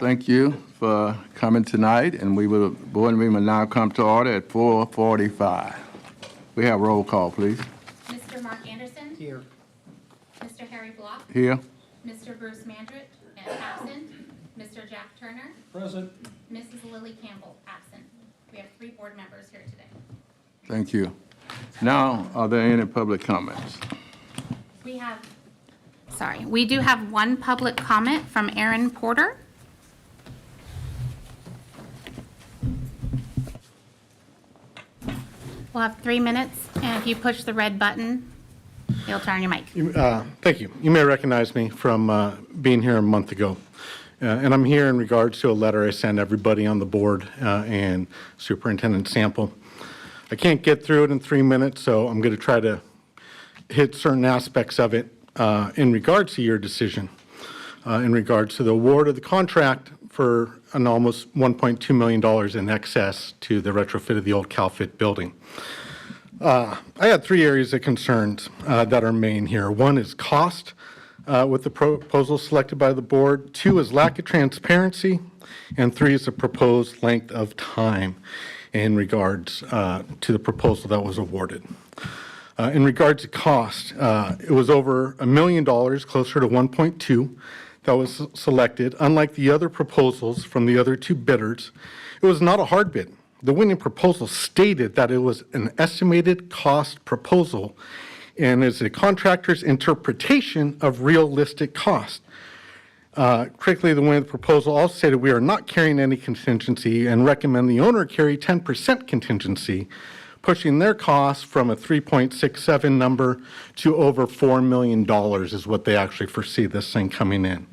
Thank you for coming tonight, and board meeting will now come to order at 4:45. We have roll call, please. Mr. Mark Anderson? Here. Mr. Harry Block? Here. Mr. Bruce Mandritt? Absent. Mr. Jack Turner? Present. Mrs. Lily Campbell? Absent. We have 3 board members here today. Thank you. Now, are there any public comments? We do have one public comment from Aaron Porter. We'll have 3 minutes, and if you push the red button, it'll turn your mic. Thank you. You may recognize me from being here a month ago. And I'm here in regards to a letter I sent everybody on the board and Superintendent Sample. I can't get through it in 3 minutes, so I'm going to try to hit certain aspects of it in regards to your decision, in regards to the award of the contract for an almost $1.2 million in excess to the retrofit of the old CalFit building. I had 3 areas of concerns that are main here. 1 is cost with the proposal selected by the board. 2 is lack of transparency. And 3 is the proposed length of time in regards to the proposal that was awarded. In regards to cost, it was over $1 million, closer to 1.2, that was selected. Unlike the other proposals from the other 2 bidders, it was not a hard bid. The winning proposal stated that it was an estimated cost proposal and is a contractor's interpretation of realistic cost. Critically, the winning proposal also stated we are not carrying any contingency and recommend the owner carry 10% contingency, pushing their costs from a 3.67 number to over $4 million is what they actually foresee this thing coming in.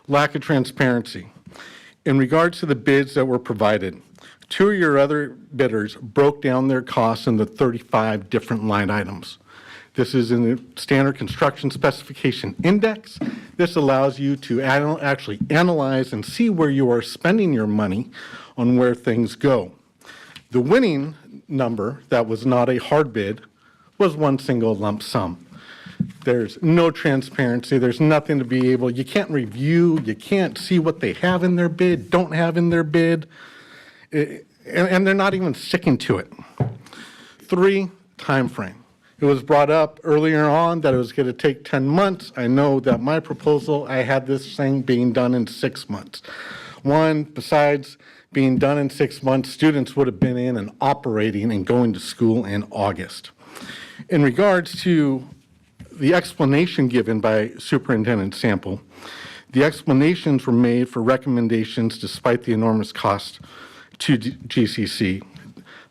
Lack of transparency. In regards to the bids that were provided, 2 of your other bidders broke down their costs into 35 different line items. This is in the standard construction specification index. This allows you to actually analyze and see where you are spending your money on where things go. The winning number that was not a hard bid was 1 single lump sum. There's no transparency. There's nothing to be able, you can't review, you can't see what they have in their bid, don't have in their bid, and they're not even sticking to it. 3, time frame. It was brought up earlier on that it was going to take 10 months. I know that my proposal, I had this thing being done in 6 months. 1, besides being done in 6 months, students would have been in and operating and going to school in August. In regards to the explanation given by Superintendent Sample, the explanations were made for recommendations despite the enormous cost to GCC.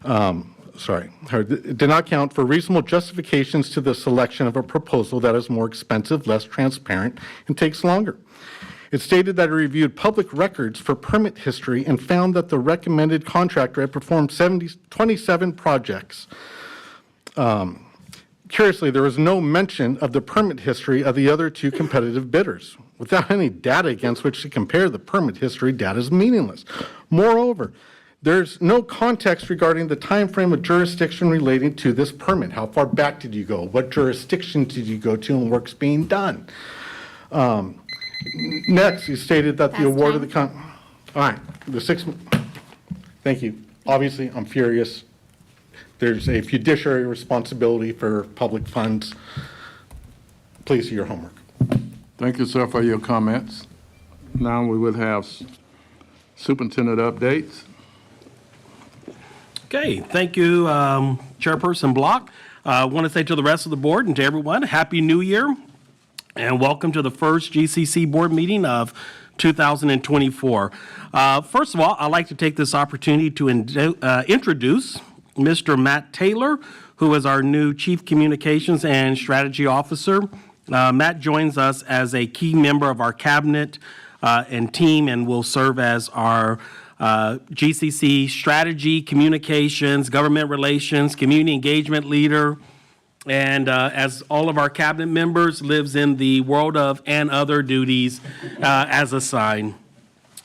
It did not count for reasonable justifications to the selection of a proposal that is more expensive, less transparent, and takes longer. It stated that it reviewed public records for permit history and found that the recommended contractor had performed 27 projects. Curiously, there was no mention of the permit history of the other 2 competitive bidders. Without any data against which to compare the permit history, data is meaningless. Moreover, there's no context regarding the time frame of jurisdiction relating to this permit. How far back did you go? What jurisdiction did you go to and work's being done? Next, you stated that the award of the all right, the 6, thank you. Obviously, I'm furious. There's a fiduciary responsibility for public funds. Please do your homework. Thank you, sir, for your comments. Now we will have superintendent updates. Okay, thank you, Chairperson Block. I want to say to the rest of the board and to everyone, Happy New Year, and welcome to the first GCC board meeting of 2024. First of all, I'd like to take this opportunity to introduce Mr. Matt Taylor, who is our new Chief Communications and Strategy Officer. Matt joins us as a key member of our cabinet and team and will serve as our GCC strategy, communications, government relations, community engagement leader, and as all of our cabinet members, lives in the world of and other duties as assigned.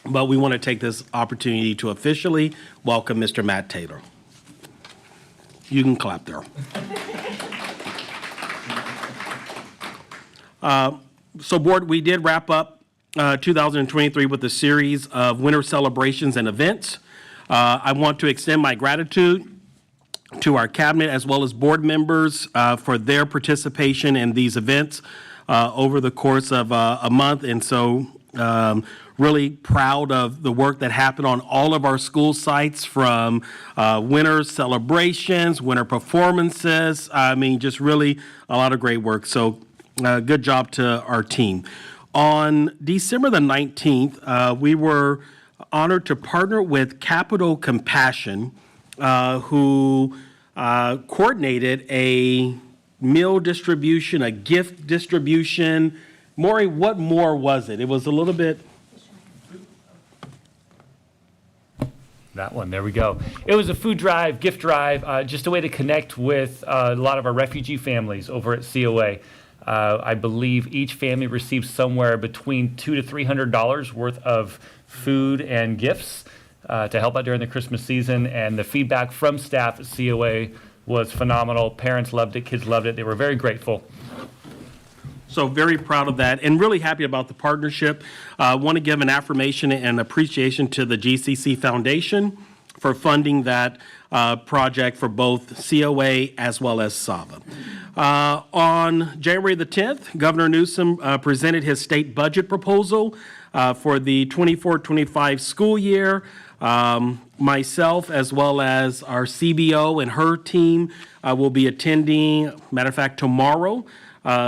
But we want to take this opportunity to officially welcome Mr. Matt Taylor. You can clap there. So board, we did wrap up 2023 with a series of winter celebrations and events. I want to extend my gratitude to our cabinet as well as board members for their participation in these events over the course of a month. And so really proud of the work that happened on all of our school sites, from winter celebrations, winter performances. I mean, just really a lot of great work. So good job to our team. On December the 19th, we were honored to partner with Capital Compassion, who coordinated a meal distribution, a gift distribution. Maury, what more was it? It was a little bit. That one, there we go. It was a food drive, gift drive, just a way to connect with a lot of our refugee families over at COA. I believe each family received somewhere between $200 to $300 worth of food and gifts to help out during the Christmas season, and the feedback from staff at COA was phenomenal. Parents loved it, kids loved it. They were very grateful. So very proud of that and really happy about the partnership. Want to give an affirmation and appreciation to the GCC Foundation for funding that project for both COA as well as SAVA. On January the 10th, Governor Newsom presented his state budget proposal for the 24-25 school year. Myself, as well as our CBO and her team, will be attending, matter of fact, tomorrow,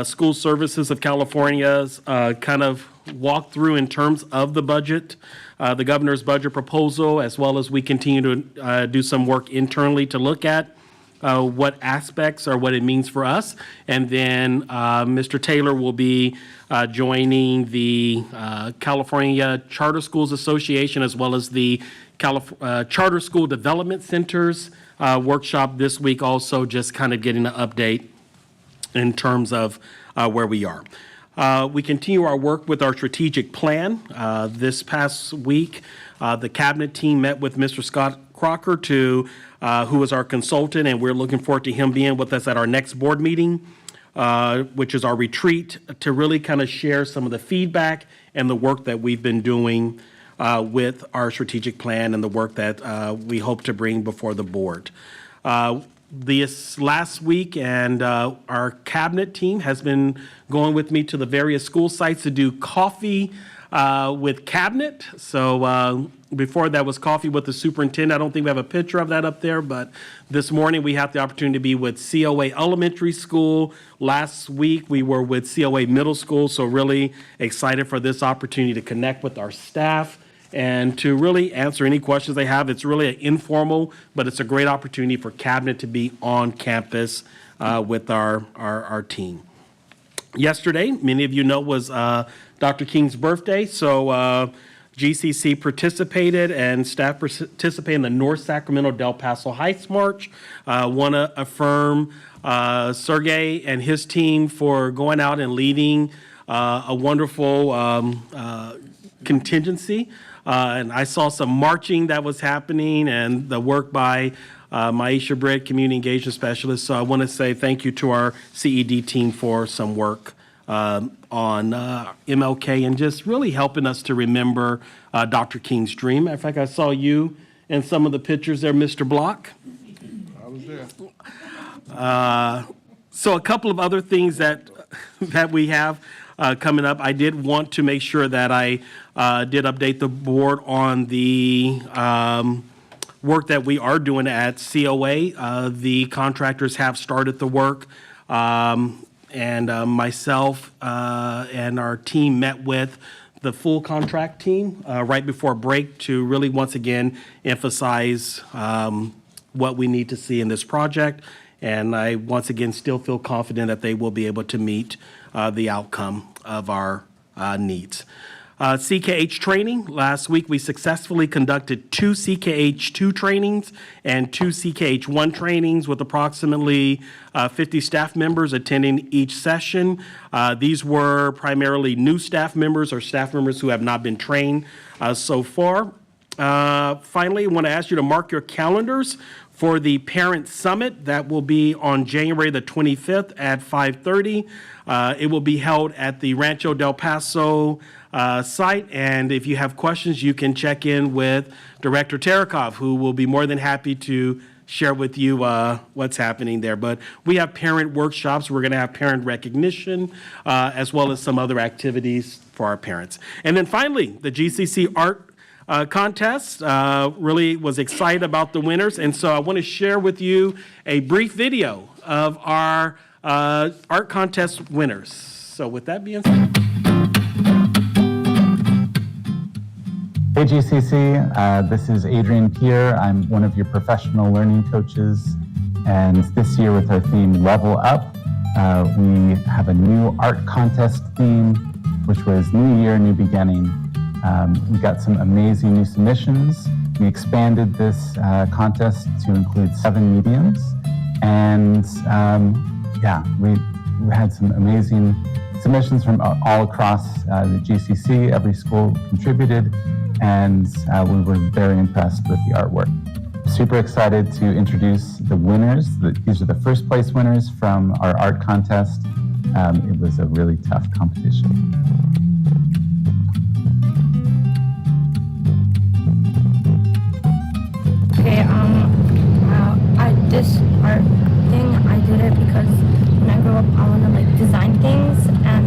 School Services of California's kind of walkthrough in terms of the budget, the governor's budget proposal, as well as we continue to do some work internally to look at what aspects or what it means for us. And then Mr. Taylor will be joining the California Charter Schools Association, as well as the Charter School Development Centers workshop this week, also just kind of getting an update in terms of where we are. We continue our work with our strategic plan. This past week, the cabinet team met with Mr. Scott Crocker, who is our consultant, and we're looking forward to him being with us at our next board meeting, which is our retreat, to really kind of share some of the feedback and the work that we've been doing with our strategic plan and the work that we hope to bring before the board. This last week, and our cabinet team has been going with me to the various school sites to do coffee with cabinet. So before that was coffee with the superintendent. I don't think we have a picture of that up there, but this morning we had the opportunity to be with COA Elementary School. Last week we were with COA Middle School, so really excited for this opportunity to connect with our staff and to really answer any questions they have. It's really an informal, but it's a great opportunity for cabinet to be on campus with our team. Yesterday, many of you know, was Dr. King's birthday, so GCC participated and staff participated in the North Sacramento Del Paso Heights March. Want to affirm Sergey and his team for going out and leading a wonderful contingency. And I saw some marching that was happening and the work by Maisha Britt, Community Engagement Specialist. So I want to say thank you to our CED team for some work on MLK and just really helping us to remember Dr. King's dream. In fact, I saw you in some of the pictures there, Mr. Block. I was there. So a couple of other things that we have coming up. I did want to make sure that I did update the board on the work that we are doing at COA. The contractors have started the work, and myself and our team met with the full contract team right before break to really once again emphasize what we need to see in this project. And I once again still feel confident that they will be able to meet the outcome of our needs. CKH training. Last week, we successfully conducted 2 CKH2 trainings and 2 CKH1 trainings with approximately 50 staff members attending each session. These were primarily new staff members or staff members who have not been trained so far. Finally, I want to ask you to mark your calendars for the Parent Summit. That will be on January the 25th at 5:30. It will be held at the Rancho Del Paso site, and if you have questions, you can check in with Director Terekov, who will be more than happy to share with you what's happening there. But we have parent workshops. We're going to have parent recognition, as well as some other activities for our parents. And then finally, the GCC Art contest. Really was excited about the winners, and so I want to share with you a brief video of our art contest winners. So with that being said. Hey GCC, this is Adrian Pierre. I'm one of your professional learning coaches, and this year with our theme Level Up, we have a new art contest theme, which was New Year, New Beginning. We got some amazing new submissions. We expanded this contest to include 7 mediums, and we had some amazing submissions from all across the GCC. Every school contributed, and we were very impressed with the artwork. Super excited to introduce the winners. These are the first place winners from our art contest. It was a really tough competition. Okay, this art thing, I did it because when I grew up, I want to like design things and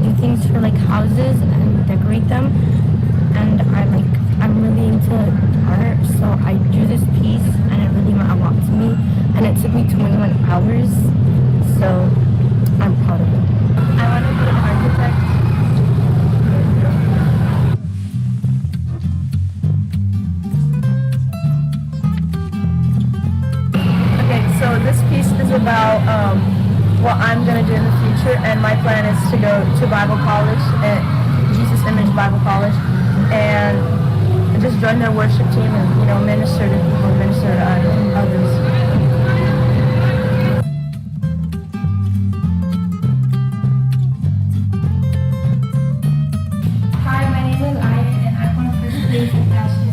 do things for like houses and decorate them. And I'm really into art, so I drew this piece and it really meant a lot to me. And it took me 21 hours, so I'm proud of it. I want to be an architect. So this piece is about what I'm going to do in the future, and my plan is to go to Bible college at Jesus Image Bible College and just join their worship team and, minister to people, minister to others. Hi, my name is Ian, and I want to first place in fashion.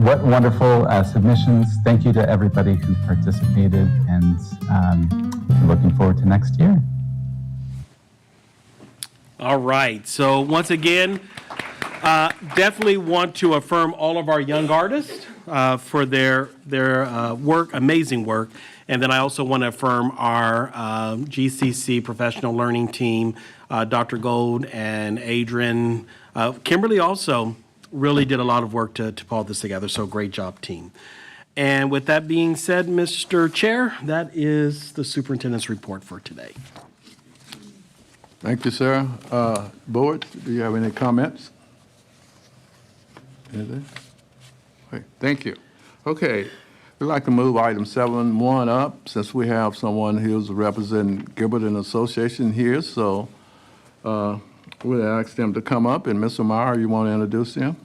What wonderful submissions. Thank you to everybody who participated, and looking forward to next year. All right. So once again, definitely want to affirm all of our young artists for their work, amazing work. And then I also want to affirm our GCC professional learning team, Dr. Gold and Adrian. Kimberly also really did a lot of work to pull this together, so great job, team. And with that being said, Mr. Chair, that is the superintendent's report for today. Thank you, sir. Board, do you have any comments? Anything? Okay, thank you. Okay, we'd like to move item 7.1 up, since we have someone who's representing Gilbert and Association here, so we'll ask them to come up. And Mr. Meyer, you want to introduce them?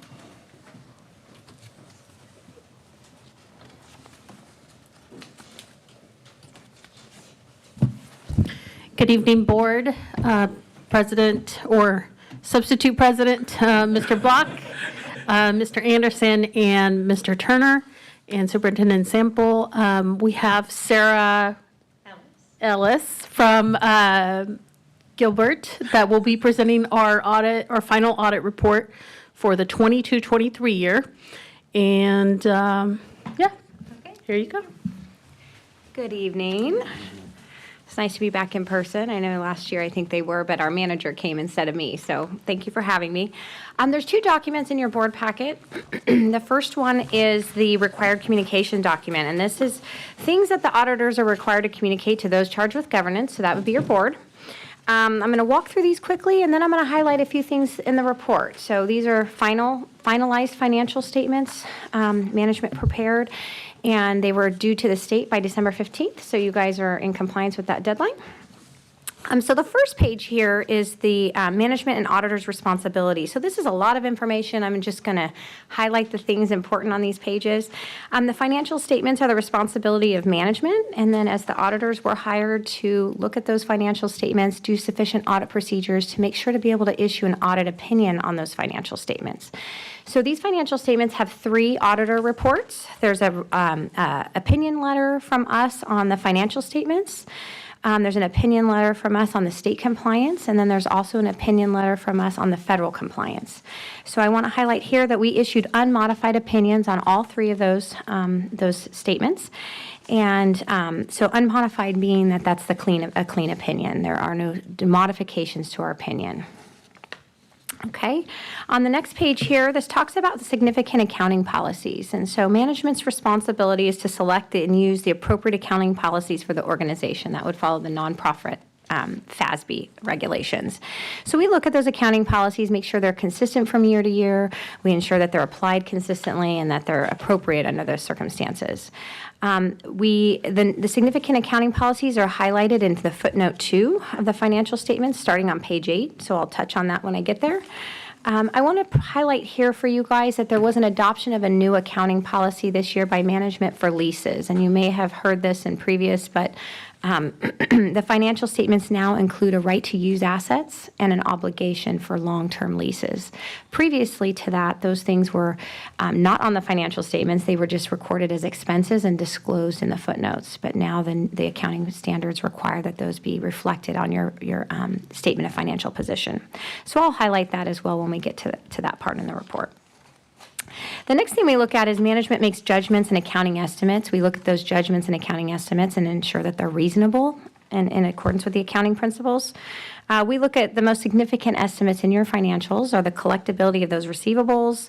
Good evening, Board, President or Substitute President, Mr. Block, Mr. Anderson, and Mr. Turner, and Superintendent Sample. We have Sarah Ellis from Gilbert that will be presenting our final audit report for the 22-23 year. And here you go. Good evening. It's nice to be back in person. I know last year I think they were, but our manager came instead of me, so thank you for having me. There's 2 documents in your board packet. The first one is the required communication document, and this is things that the auditors are required to communicate to those charged with governance, so that would be your board. I'm going to walk through these quickly, and then I'm going to highlight a few things in the report. So these are finalized financial statements, management prepared, and they were due to the state by December 15th, so you guys are in compliance with that deadline. So the first page here is the management and auditor's responsibility. So this is a lot of information. I'm just going to highlight the things important on these pages. The financial statements are the responsibility of management, and then as the auditors were hired to look at those financial statements, do sufficient audit procedures to make sure to be able to issue an audit opinion on those financial statements. So these financial statements have 3 auditor reports. There's a opinion letter from us on the financial statements. There's an opinion letter from us on the state compliance, and then there's also an opinion letter from us on the federal compliance. So I want to highlight here that we issued unmodified opinions on all 3 of those statements. And so unmodified being that that's a clean opinion. There are no modifications to our opinion. Okay, on the next page here, this talks about significant accounting policies. And so management's responsibility is to select and use the appropriate accounting policies for the organization. That would follow the nonprofit FASB regulations. So we look at those accounting policies, make sure they're consistent from year to year. We ensure that they're applied consistently and that they're appropriate under those circumstances. The significant accounting policies are highlighted in the footnote 2 of the financial statements, starting on page 8. So I'll touch on that when I get there. I want to highlight here for you guys that there was an adoption of a new accounting policy this year by management for leases. And you may have heard this in previous, but the financial statements now include a right to use assets and an obligation for long-term leases. Previously to that, those things were not on the financial statements. They were just recorded as expenses and disclosed in the footnotes. But now the accounting standards require that those be reflected on your statement of financial position. So I'll highlight that as well when we get to that part in the report. The next thing we look at is management makes judgments and accounting estimates. We look at those judgments and accounting estimates and ensure that they're reasonable and in accordance with the accounting principles. We look at the most significant estimates in your financials are the collectability of those receivables.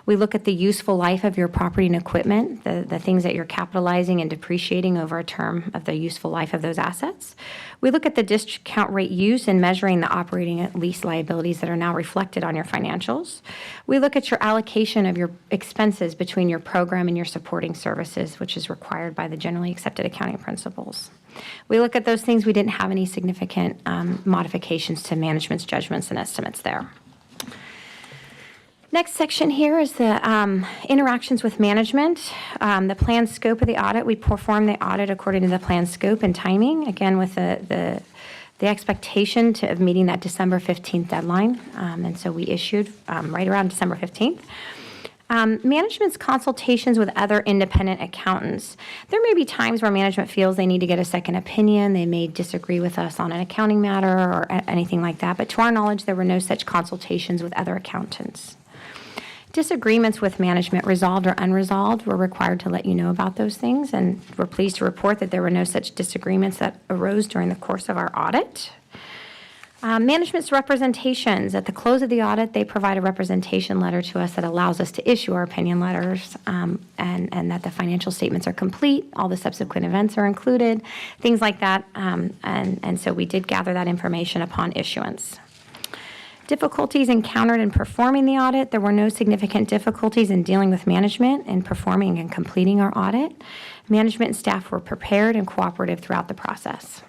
We look at the useful life of your property and equipment, the things that you're capitalizing and depreciating over a term of the useful life of those assets. We look at the discount rate used in measuring the operating lease liabilities that are now reflected on your financials. We look at your allocation of your expenses between your program and your supporting services, which is required by the generally accepted accounting principles. We look at those things. We didn't have any significant modifications to management's judgments and estimates there. Next section here is the interactions with management. The planned scope of the audit. We perform the audit according to the planned scope and timing, again with the expectation of meeting that December 15th deadline. And so we issued right around December 15th. Management's consultations with other independent accountants. There may be times where management feels they need to get a second opinion. They may disagree with us on an accounting matter or anything like that. But to our knowledge, there were no such consultations with other accountants. Disagreements with management, resolved or unresolved, we're required to let you know about those things. And we're pleased to report that there were no such disagreements that arose during the course of our audit. Management's representations. At the close of the audit, they provide a representation letter to us that allows us to issue our opinion letters and that the financial statements are complete, all the subsequent events are included, things like that. And so we did gather that information upon issuance. Difficulties encountered in performing the audit. There were no significant difficulties in dealing with management in performing and completing our audit. Management and staff were prepared and cooperative throughout the process.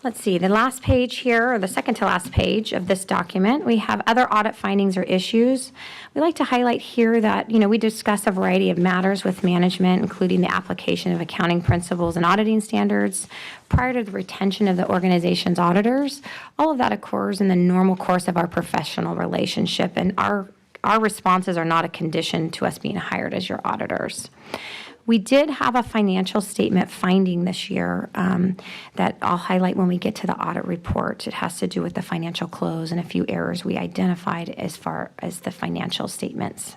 Let's see, the last page here, or the second to last page of this document, we have other audit findings or issues. We like to highlight here that, we discuss a variety of matters with management, including the application of accounting principles and auditing standards prior to the retention of the organization's auditors. All of that occurs in the normal course of our professional relationship, and our responses are not a condition to us being hired as your auditors. We did have a financial statement finding this year that I'll highlight when we get to the audit report. It has to do with the financial close and a few errors we identified as far as the financial statements.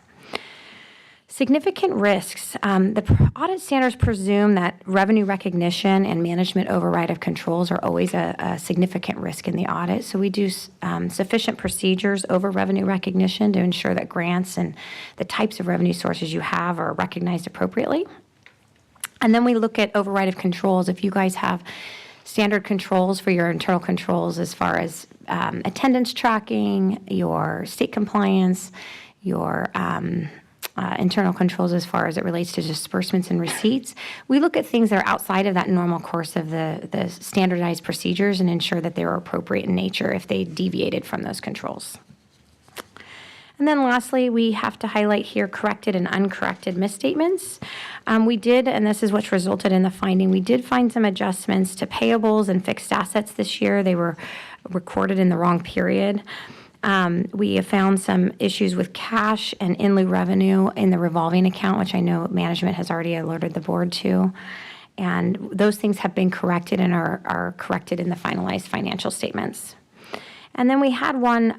Significant risks. The audit standards presume that revenue recognition and management override of controls are always a significant risk in the audit. So we do sufficient procedures over revenue recognition to ensure that grants and the types of revenue sources you have are recognized appropriately. And then we look at override of controls. If you guys have standard controls for your internal controls as far as attendance tracking, your state compliance, your internal controls as far as it relates to disbursements and receipts. We look at things that are outside of that normal course of the standardized procedures and ensure that they were appropriate in nature if they deviated from those controls. And then lastly, we have to highlight here corrected and uncorrected misstatements. We did, and this is what's resulted in the finding, we did find some adjustments to payables and fixed assets this year. They were recorded in the wrong period. We have found some issues with cash and in lieu revenue in the revolving account, which I know management has already alerted the board to. And those things have been corrected and are corrected in the finalized financial statements. And then we had one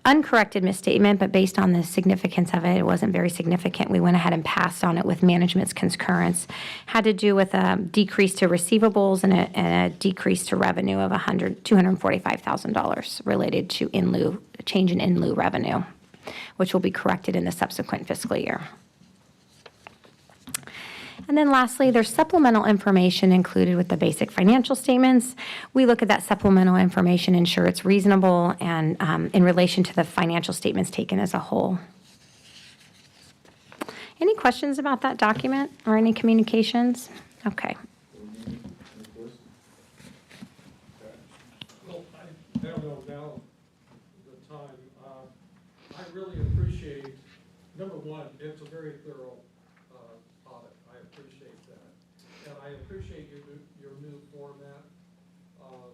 uncorrected misstatement, but based on the significance of it, it wasn't very significant. We went ahead and passed on it with management's concurrence. Had to do with a decrease to receivables and a decrease to revenue of $245,000 related to change in lieu revenue, which will be corrected in the subsequent fiscal year. And then lastly, there's supplemental information included with the basic financial statements. We look at that supplemental information, ensure it's reasonable and in relation to the financial statements taken as a whole. Any questions about that document or any communications? Okay. Well, I don't know now the time. I really appreciate, number one, it's a very thorough audit. I appreciate that. And I appreciate your new format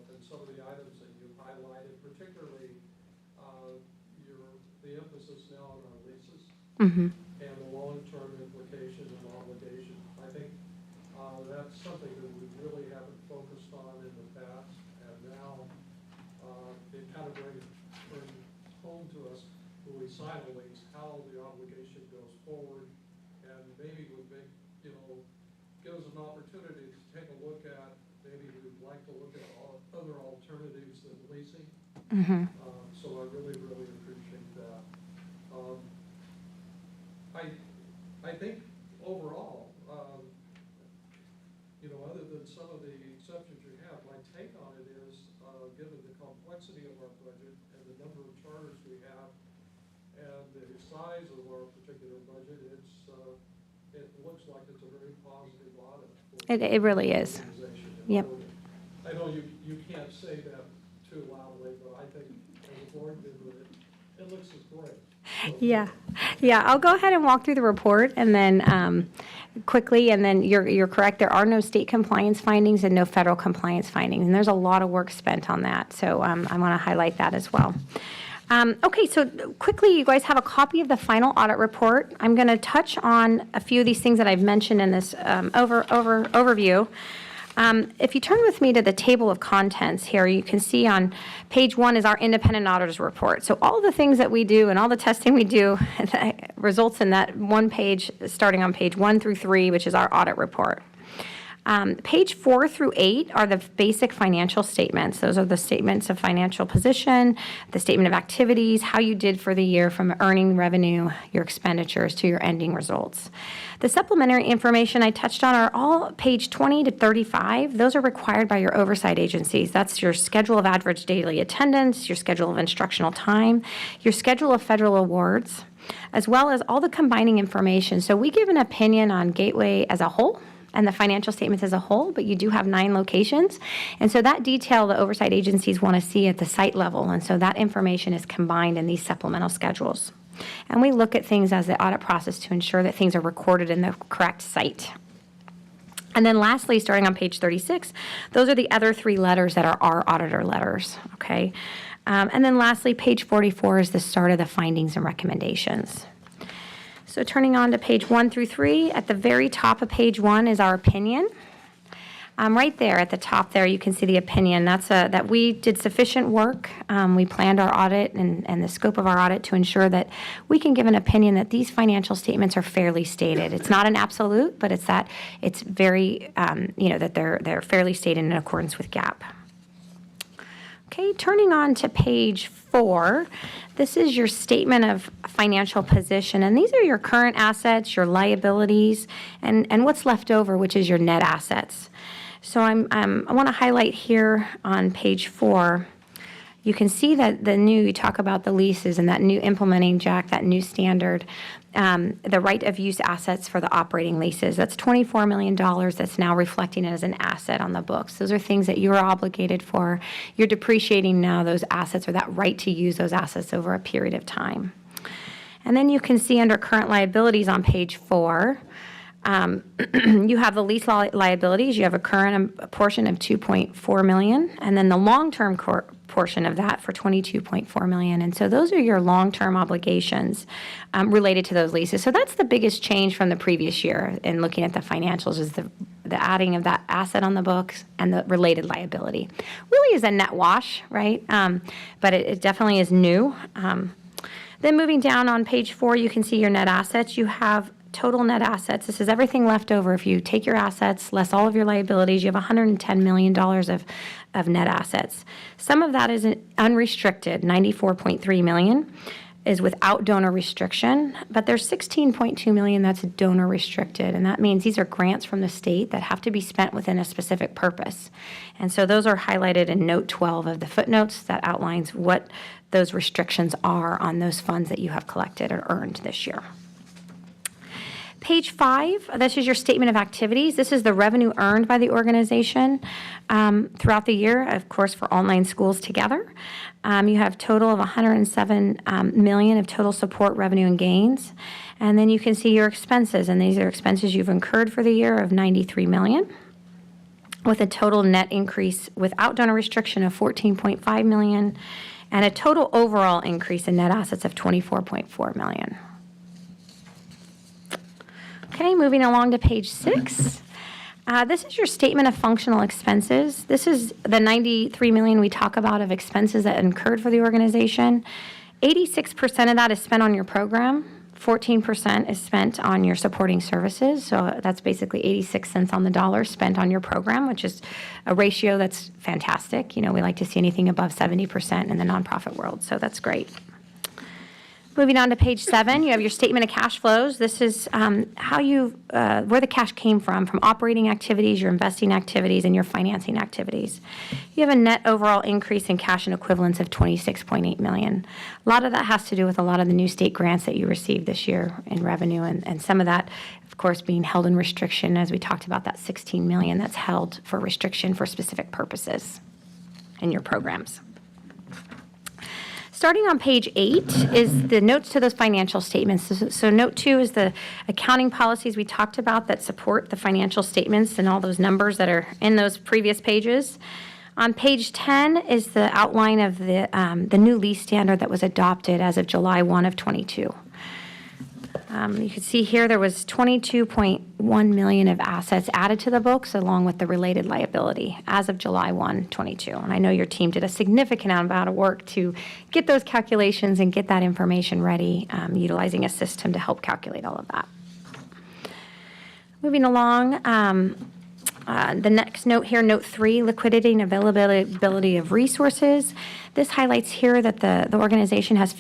and some of the items that you highlighted, particularly the emphasis now on our leases and the long-term implication and obligation. I think that's something that we really haven't focused on in the past, and now it kind of brings home to us when we sign a lease how the obligation goes forward, and maybe would make, give us an opportunity to take a look at, maybe we'd like to look at other alternatives than leasing. So I really, really appreciate that. I think overall, other than some of the exceptions you have, my take on it is, given the complexity of our budget and the number of charters we have and the size of our particular budget, it looks like it's a very positive audit. It really is. Yep. I know you can't say that too loudly, but I think as a board member, it looks as great. Yeah, I'll go ahead and walk through the report and then quickly, and then you're correct, there are no state compliance findings and no federal compliance findings, and there's a lot of work spent on that, so I want to highlight that as well. Okay, so quickly, you guys have a copy of the final audit report. I'm going to touch on a few of these things that I've mentioned in this overview. If you turn with me to the table of contents here, you can see on page 1 is our independent auditor's report. So all the things that we do and all the testing we do results in that one page, starting on page 1 through 3, which is our audit report. Page 4 through 8 are the basic financial statements. Those are the statements of financial position, the statement of activities, how you did for the year from earning revenue, your expenditures, to your ending results. The supplementary information I touched on are all page 20 to 35. Those are required by your oversight agencies. That's your schedule of average daily attendance, your schedule of instructional time, your schedule of federal awards, as well as all the combining information. So we give an opinion on Gateway as a whole and the financial statements as a whole, but you do have 9 locations. And so that detail the oversight agencies want to see at the site level, and so that information is combined in these supplemental schedules. And we look at things as the audit process to ensure that things are recorded in the correct site. And then lastly, starting on page 36, those are the other 3 letters that are our auditor letters, okay? And then lastly, page 44 is the start of the findings and recommendations. So turning on to page 1 through 3, at the very top of page 1 is our opinion. Right there at the top there, you can see the opinion. That's that we did sufficient work. We planned our audit and the scope of our audit to ensure that we can give an opinion that these financial statements are fairly stated. It's not an absolute, but it's very, that they're fairly stated in accordance with GAAP. Okay, turning on to page 4, this is your statement of financial position, and these are your current assets, your liabilities, and what's left over, which is your net assets. So I want to highlight here on page 4 you can see that you talk about the leases and that new implementing, Jack, that new standard, the right of use assets for the operating leases. That's $24 million that's now reflecting it as an asset on the books. Those are things that you're obligated for. You're depreciating now those assets or that right to use those assets over a period of time. And then you can see under current liabilities on page 4, you have the lease liabilities. You have a current portion of $2.4 million, and then the long-term portion of that for $22.4 million. And so those are your long-term obligations related to those leases. So that's the biggest change from the previous year in looking at the financials is the adding of that asset on the books and the related liability. Really is a net wash, right? But it definitely is new. Then moving down on page 4, you can see your net assets. You have total net assets. This is everything left over. If you take your assets, less all of your liabilities, you have $110 million of net assets. Some of that is unrestricted, $94.3 million is without donor restriction, but there's $16.2 million that's donor restricted, and that means these are grants from the state that have to be spent within a specific purpose. And so those are highlighted in note 12 of the footnotes that outlines what those restrictions are on those funds that you have collected or earned this year. Page 5, this is your statement of activities. This is the revenue earned by the organization throughout the year, of course, for online schools together. You have total of $107 million of total support revenue and gains. And then you can see your expenses, and these are expenses you've incurred for the year of $93 million, with a total net increase without donor restriction of $14.5 million, and a total overall increase in net assets of $24.4 million. Okay, moving along to page 6. This is your statement of functional expenses. This is the $93 million we talk about of expenses that incurred for the organization. 86% of that is spent on your program. 14% is spent on your supporting services. So that's basically 86 cents on the dollar spent on your program, which is a ratio that's fantastic. You know, we like to see anything above 70% in the nonprofit world, so that's great. Moving on to page 7, you have your statement of cash flows. This is how where the cash came from operating activities, your investing activities, and your financing activities. You have a net overall increase in cash and equivalents of $26.8 million. A lot of that has to do with a lot of the new state grants that you received this year in revenue, and some of that, of course, being held in restriction, as we talked about that $16 million that's held for restriction for specific purposes in your programs. Starting on page 8 is the notes to those financial statements. So note 2 is the accounting policies we talked about that support the financial statements and all those numbers that are in those previous pages. On page 10 is the outline of the new lease standard that was adopted as of July 1 of 22. You can see here there was $22.1 million of assets added to the books along with the related liability as of July 1, 22. And I know your team did a significant amount of work to get those calculations and get that information ready, utilizing a system to help calculate all of that. Moving along, the next note here, note 3, liquidity and availability of resources. This highlights here that the organization has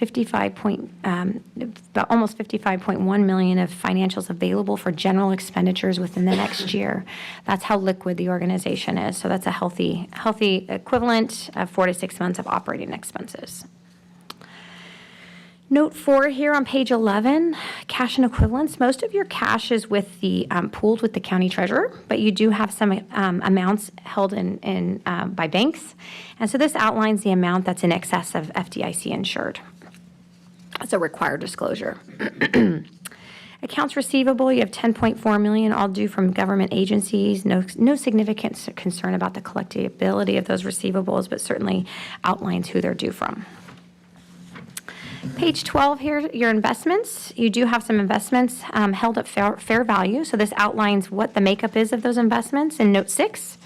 almost $55.1 million of financials available for general expenditures within the next year. That's how liquid the organization is. So that's a healthy equivalent of 4 to 6 months of operating expenses. Note 4 here on page 11, cash and equivalents. Most of your cash is with the pooled with the county treasurer, but you do have some amounts held in by banks. And so this outlines the amount that's in excess of FDIC insured. That's a required disclosure. Accounts receivable, you have $10.4 million, all due from government agencies. No significant concern about the collectibility of those receivables, but certainly outlines who they're due from. Page 12 here, your investments. You do have some investments held at fair value. So this outlines what the makeup is of those investments in note 6.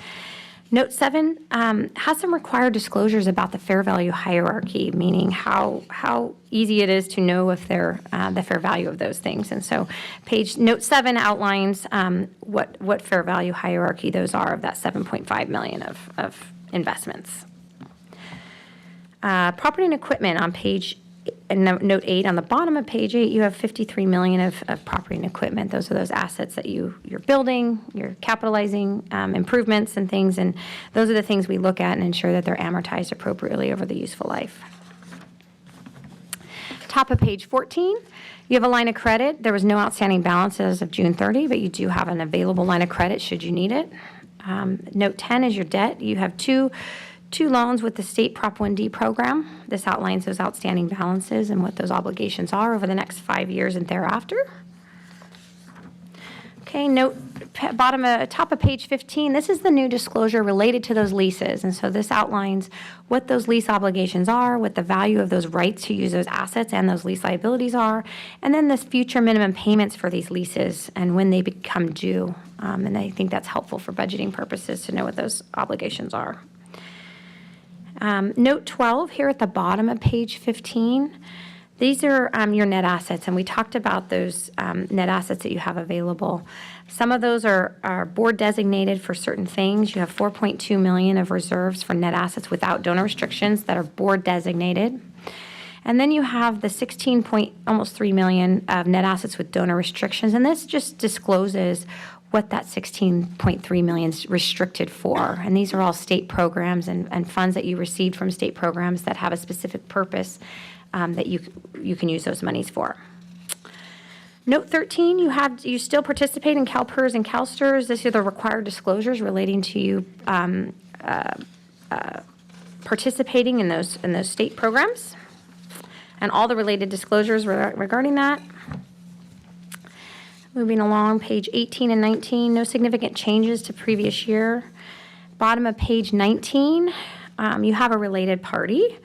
Note 7 has some required disclosures about the fair value hierarchy, meaning how easy it is to know if they're the fair value of those things. And so note 7 outlines what fair value hierarchy those are of that $7.5 million of investments. Property and equipment on page in note 8, on the bottom of page 8, you have $53 million of property and equipment. Those are those assets that you're building, you're capitalizing, improvements and things, and those are the things we look at and ensure that they're amortized appropriately over the useful life. Top of page 14, you have a line of credit. There was no outstanding balance as of June 30, but you do have an available line of credit should you need it. Note 10 is your debt. You have two loans with the state Prop 1D program. This outlines those outstanding balances and what those obligations are over the next 5 years and thereafter. Okay, note top of page 15, this is the new disclosure related to those leases. And so this outlines what those lease obligations are, what the value of those rights to use those assets and those lease liabilities are, and then the future minimum payments for these leases and when they become due. And I think that's helpful for budgeting purposes to know what those obligations are. Note 12 here at the bottom of page 15. These are your net assets, and we talked about those net assets that you have available. Some of those are board designated for certain things. You have $4.2 million of reserves for net assets without donor restrictions that are board designated. And then you have the almost $3 million of net assets with donor restrictions, and this just discloses what that $16.3 million is restricted for. And these are all state programs and funds that you received from state programs that have a specific purpose that you can use those monies for. Note 13, you still participate in CalPERS and CalSTRS. These are the required disclosures relating to you participating in those state programs, and all the related disclosures regarding that. Moving along, page 18 and 19, no significant changes to previous year. Bottom of page 19, you have a related party.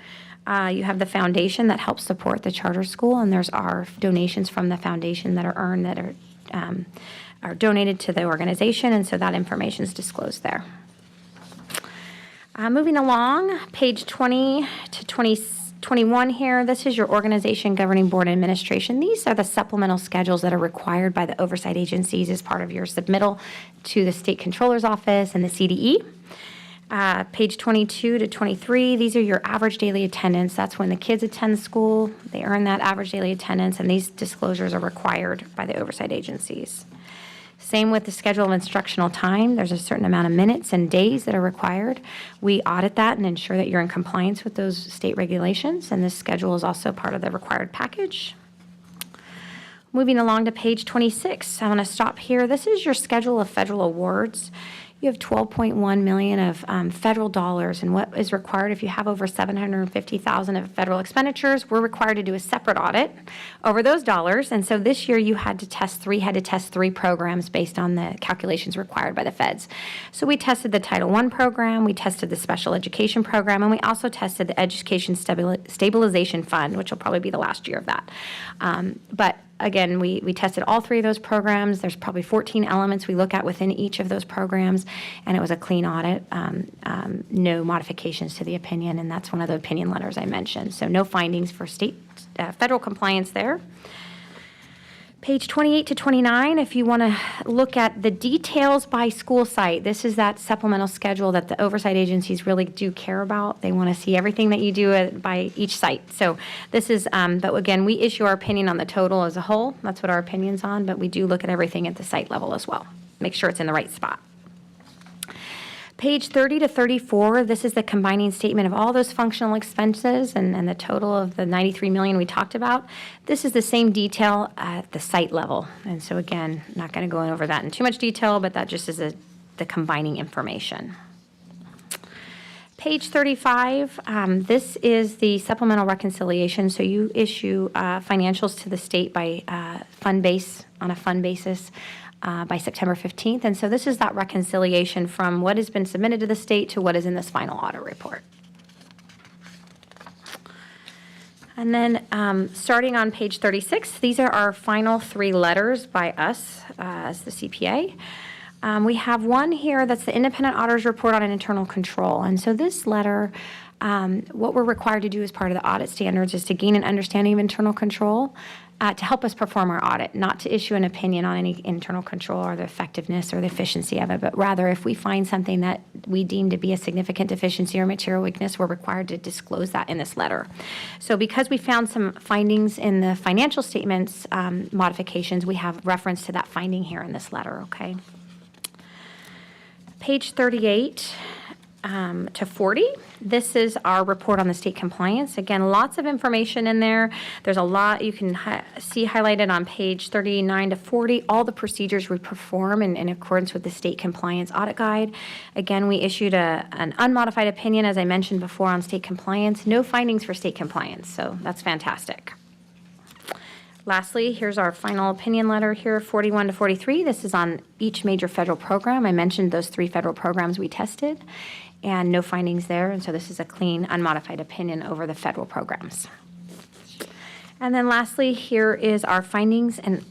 You have the foundation that helps support the charter school, and there's our donations from the foundation that are earned that are donated to the organization, and so that information is disclosed there. Moving along, page 20 to 21 here, this is your organization, governing board, and administration. These are the supplemental schedules that are required by the oversight agencies as part of your submittal to the state controller's office and the CDE. Page 22 to 23, these are your average daily attendance. That's when the kids attend school. They earn that average daily attendance, and these disclosures are required by the oversight agencies. Same with the schedule of instructional time. There's a certain amount of minutes and days that are required. We audit that and ensure that you're in compliance with those state regulations, and this schedule is also part of the required package. Moving along to page 26, I'm going to stop here. This is your schedule of federal awards. You have $12.1 million of federal dollars, and what is required if you have over $750,000 of federal expenditures, we're required to do a separate audit over those dollars. And so this year you had to test three programs based on the calculations required by the feds. So we tested the Title I program, we tested the special education program, and we also tested the Education Stabilization Fund, which will probably be the last year of that. But again, we tested all three of those programs. There's probably 14 elements we look at within each of those programs, and it was a clean audit, no modifications to the opinion, and that's one of the opinion letters I mentioned. So no findings for federal compliance there. Page 28 to 29, if you want to look at the details by school site, this is that supplemental schedule that the oversight agencies really do care about. They want to see everything that you do by each site. So this is, but again, we issue our opinion on the total as a whole. That's what our opinion's on, but we do look at everything at the site level as well. Make sure it's in the right spot. Page 30 to 34, this is the combining statement of all those functional expenses and the total of the $93 million we talked about. This is the same detail at the site level. And so again, not going to go over that in too much detail, but that just is the combining information. Page 35, this is the supplemental reconciliation. So you issue financials to the state by on a fund basis. By September 15th. And so this is that reconciliation from what has been submitted to the state to what is in this final audit report. And then starting on page 36, these are our final three letters by us as the CPA. We have one here that's the Independent Auditor's Report on Internal Control. And so this letter, what we're required to do as part of the audit standards is to gain an understanding of internal control to help us perform our audit, not to issue an opinion on any internal control or the effectiveness or the efficiency of it, but rather if we find something that we deem to be a significant deficiency or material weakness, we're required to disclose that in this letter. So because we found some findings in the financial statements modifications, we have reference to that finding here in this letter, okay? Page 38 to 40, this is our report on the state compliance. Again, lots of information in there. There's a lot you can see highlighted on page 39 to 40, all the procedures we perform in accordance with the state compliance audit guide. Again, we issued an unmodified opinion, as I mentioned before, on state compliance. No findings for state compliance, so that's fantastic. Lastly, here's our final opinion letter here, 41 to 43. This is on each major federal program. I mentioned those 3 federal programs we tested, and no findings there. And so this is a clean, unmodified opinion over the federal programs. And then lastly, here is our findings and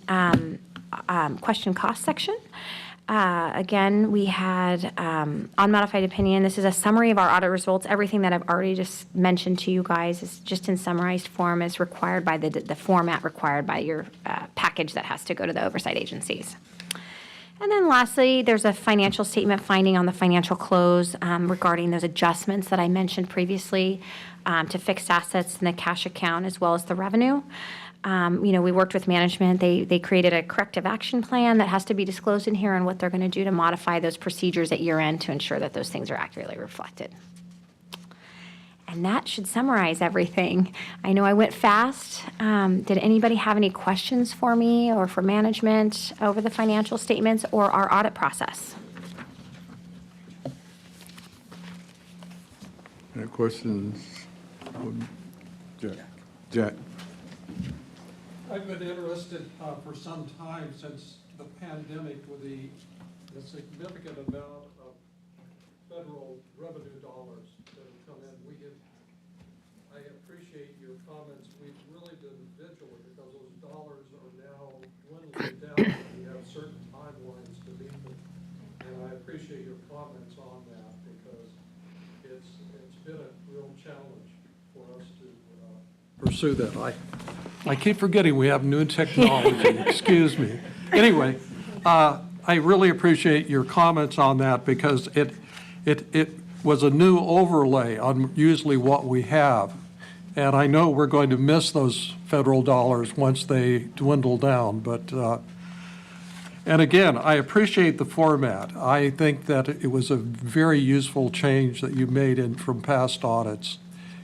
question cost section. Again, we had unmodified opinion. This is a summary of our audit results. Everything that I've already just mentioned to you guys is just in summarized form as required by the format required by your package that has to go to the oversight agencies. And then lastly, there's a financial statement finding on the financial close regarding those adjustments that I mentioned previously to fixed assets in the cash account as well as the revenue. We worked with management. They created a corrective action plan that has to be disclosed in here and what they're going to do to modify those procedures at year end to ensure that those things are accurately reflected. And that should summarize everything. I know I went fast. Did anybody have any questions for me or for management over the financial statements or our audit process? Any questions? Jack? I've been interested for some time since the pandemic with the significant amount of federal revenue dollars that have come in. I appreciate your comments. We've really been vigilant because those dollars are now dwindling down. We have certain timelines to meet them. And I appreciate your comments on that because it's been a real challenge for us to pursue that. I keep forgetting we have new technology. Excuse me. Anyway, I really appreciate your comments on that because it was a new overlay on usually what we have. And I know we're going to miss those federal dollars once they dwindle down. But, and again, I appreciate the format. I think that it was a very useful change that you made from past audits.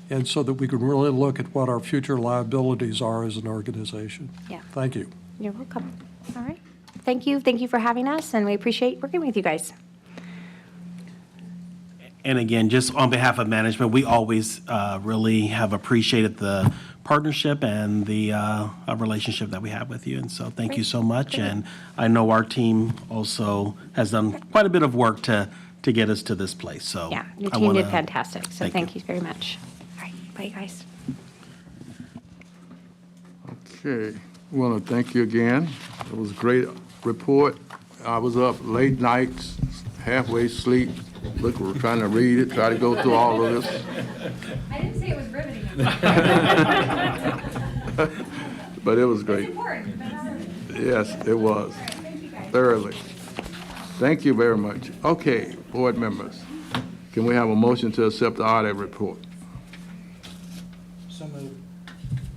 And so that we can really look at what our future liabilities are as an organization. Yeah. Thank you. You're welcome. All right. Thank you. Thank you for having us, and we appreciate working with you guys. And again, just on behalf of management, we always really have appreciated the partnership and the relationship that we have with you. And so thank you so much. Great. And I know our team also has done quite a bit of work to get us to this place. So Yeah, your I team did wanna fantastic, so thank you. you very much. All right, bye, guys. Okay, we want to thank you again. It was a great report. I was up late nights, halfway asleep. Look, we're trying to read it, try to go through all of this. I didn't say it was riveting. But it was great. Yes, it was. Thoroughly. Thank you very much. Okay, board members, can we have a motion to accept the audit report? So moved.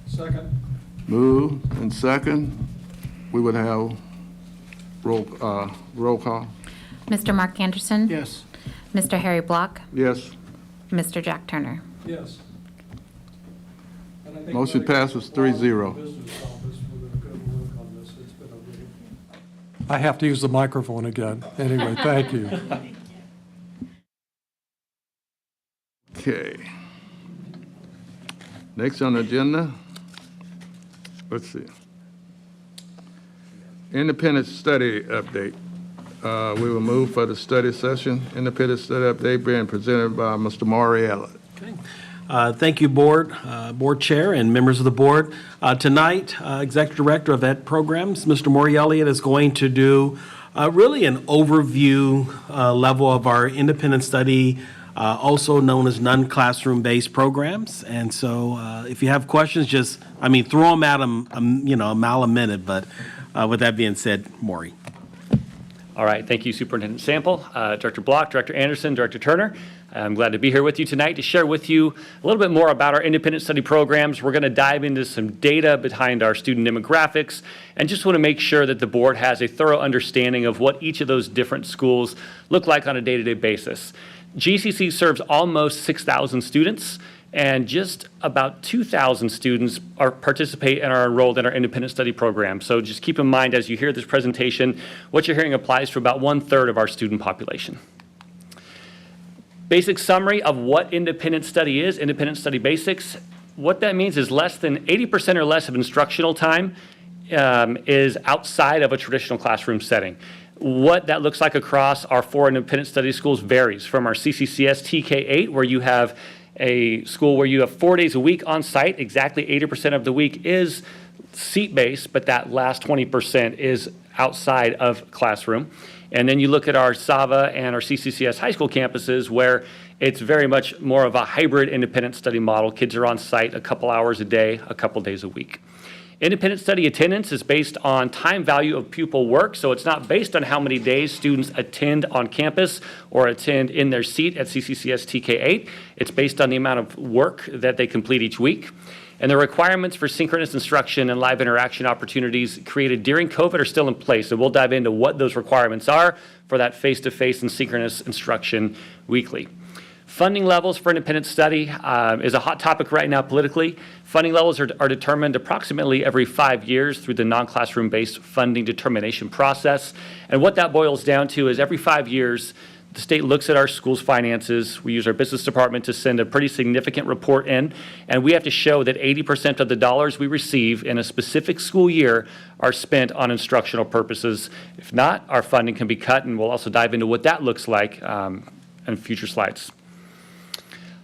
Second. Move and second. We would have roll call. Mr. Mark Anderson? Yes. Mr. Harry Block? Yes. Mr. Jack Turner? Yes. And I think Motion we've got passes a lot of 3-0. business office for their good work on this. It's been a really. I have to use the microphone again. Anyway, thank you. Okay. Next on the agenda, let's see. Independent study update. We will move for the study session. Independent study update being presented by Mr. Morielli. Thank you, Board Chair, and members of the Board. Tonight, Executive Director of Ed Programs, Mr. Maury Elliott, is going to do really an overview level of our independent study, also known as non-classroom based programs. And so if you have questions, just, throw them at them, a mile a minute. But with that being said, Maury. All right, thank you, Superintendent Sample, Director Block, Director Anderson, Director Turner. I'm glad to be here with you tonight to share with you a little bit more about our independent study programs. We're going to dive into some data behind our student demographics and just want to make sure that the board has a thorough understanding of what each of those different schools look like on a day-to-day basis. GCC serves almost 6,000 students, and just about 2,000 students participate and are enrolled in our independent study program. So just keep in mind as you hear this presentation, what you're hearing applies to about 1/3 of our student population. Basic summary of what independent study is, independent study basics. What that means is less than 80% or less of instructional time is outside of a traditional classroom setting. What that looks like across our 4 independent study schools varies from our CCCS TK8, where you have a school where you have 4 days a week on site. Exactly 80% of the week is seat-based, but that last 20% is outside of classroom. And then you look at our SAVA and our CCCS high school campuses, where it's very much more of a hybrid independent study model. Kids are on site a couple hours a day, a couple days a week. Independent study attendance is based on time value of pupil work, so it's not based on how many days students attend on campus or attend in their seat at CCCS TK8. It's based on the amount of work that they complete each week. And the requirements for synchronous instruction and live interaction opportunities created during COVID are still in place, and we'll dive into what those requirements are for that face-to-face and synchronous instruction weekly. Funding levels for independent study is a hot topic right now politically. Funding levels are determined approximately every 5 years through the non-classroom based funding determination process. And what that boils down to is every 5 years, the state looks at our school's finances. We use our business department to send a pretty significant report in, and we have to show that 80% of the dollars we receive in a specific school year are spent on instructional purposes. If not, our funding can be cut, and we'll also dive into what that looks like in future slides.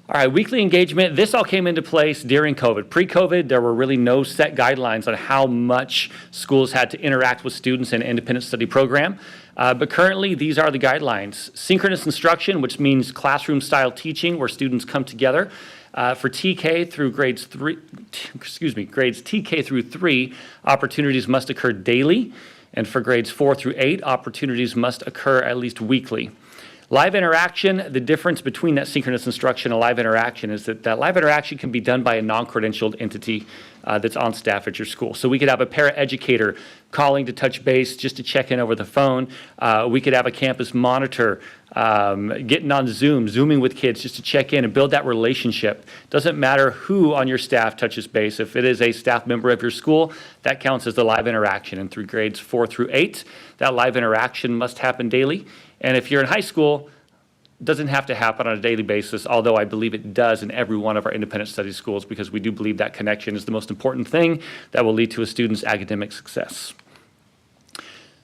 All right, weekly engagement. This all came into place during COVID. Pre-COVID, there were really no set guidelines on how much schools had to interact with students in an independent study program. But currently, these are the guidelines. Synchronous instruction, which means classroom-style teaching where students come together. For TK through grades TK through 3, opportunities must occur daily. And for grades 4 through 8, opportunities must occur at least weekly. Live interaction, the difference between that synchronous instruction and live interaction is that live interaction can be done by a non-credentialed entity that's on staff at your school. So we could have a paraeducator calling to touch base just to check in over the phone. We could have a campus monitor getting on Zoom, Zooming with kids just to check in and build that relationship. Doesn't matter who on your staff touches base. If it is a staff member of your school, that counts as the live interaction. And through grades 4 through 8, that live interaction must happen daily. And if you're in high school, it doesn't have to happen on a daily basis, although I believe it does in every one of our independent study schools, because we do believe that connection is the most important thing that will lead to a student's academic success.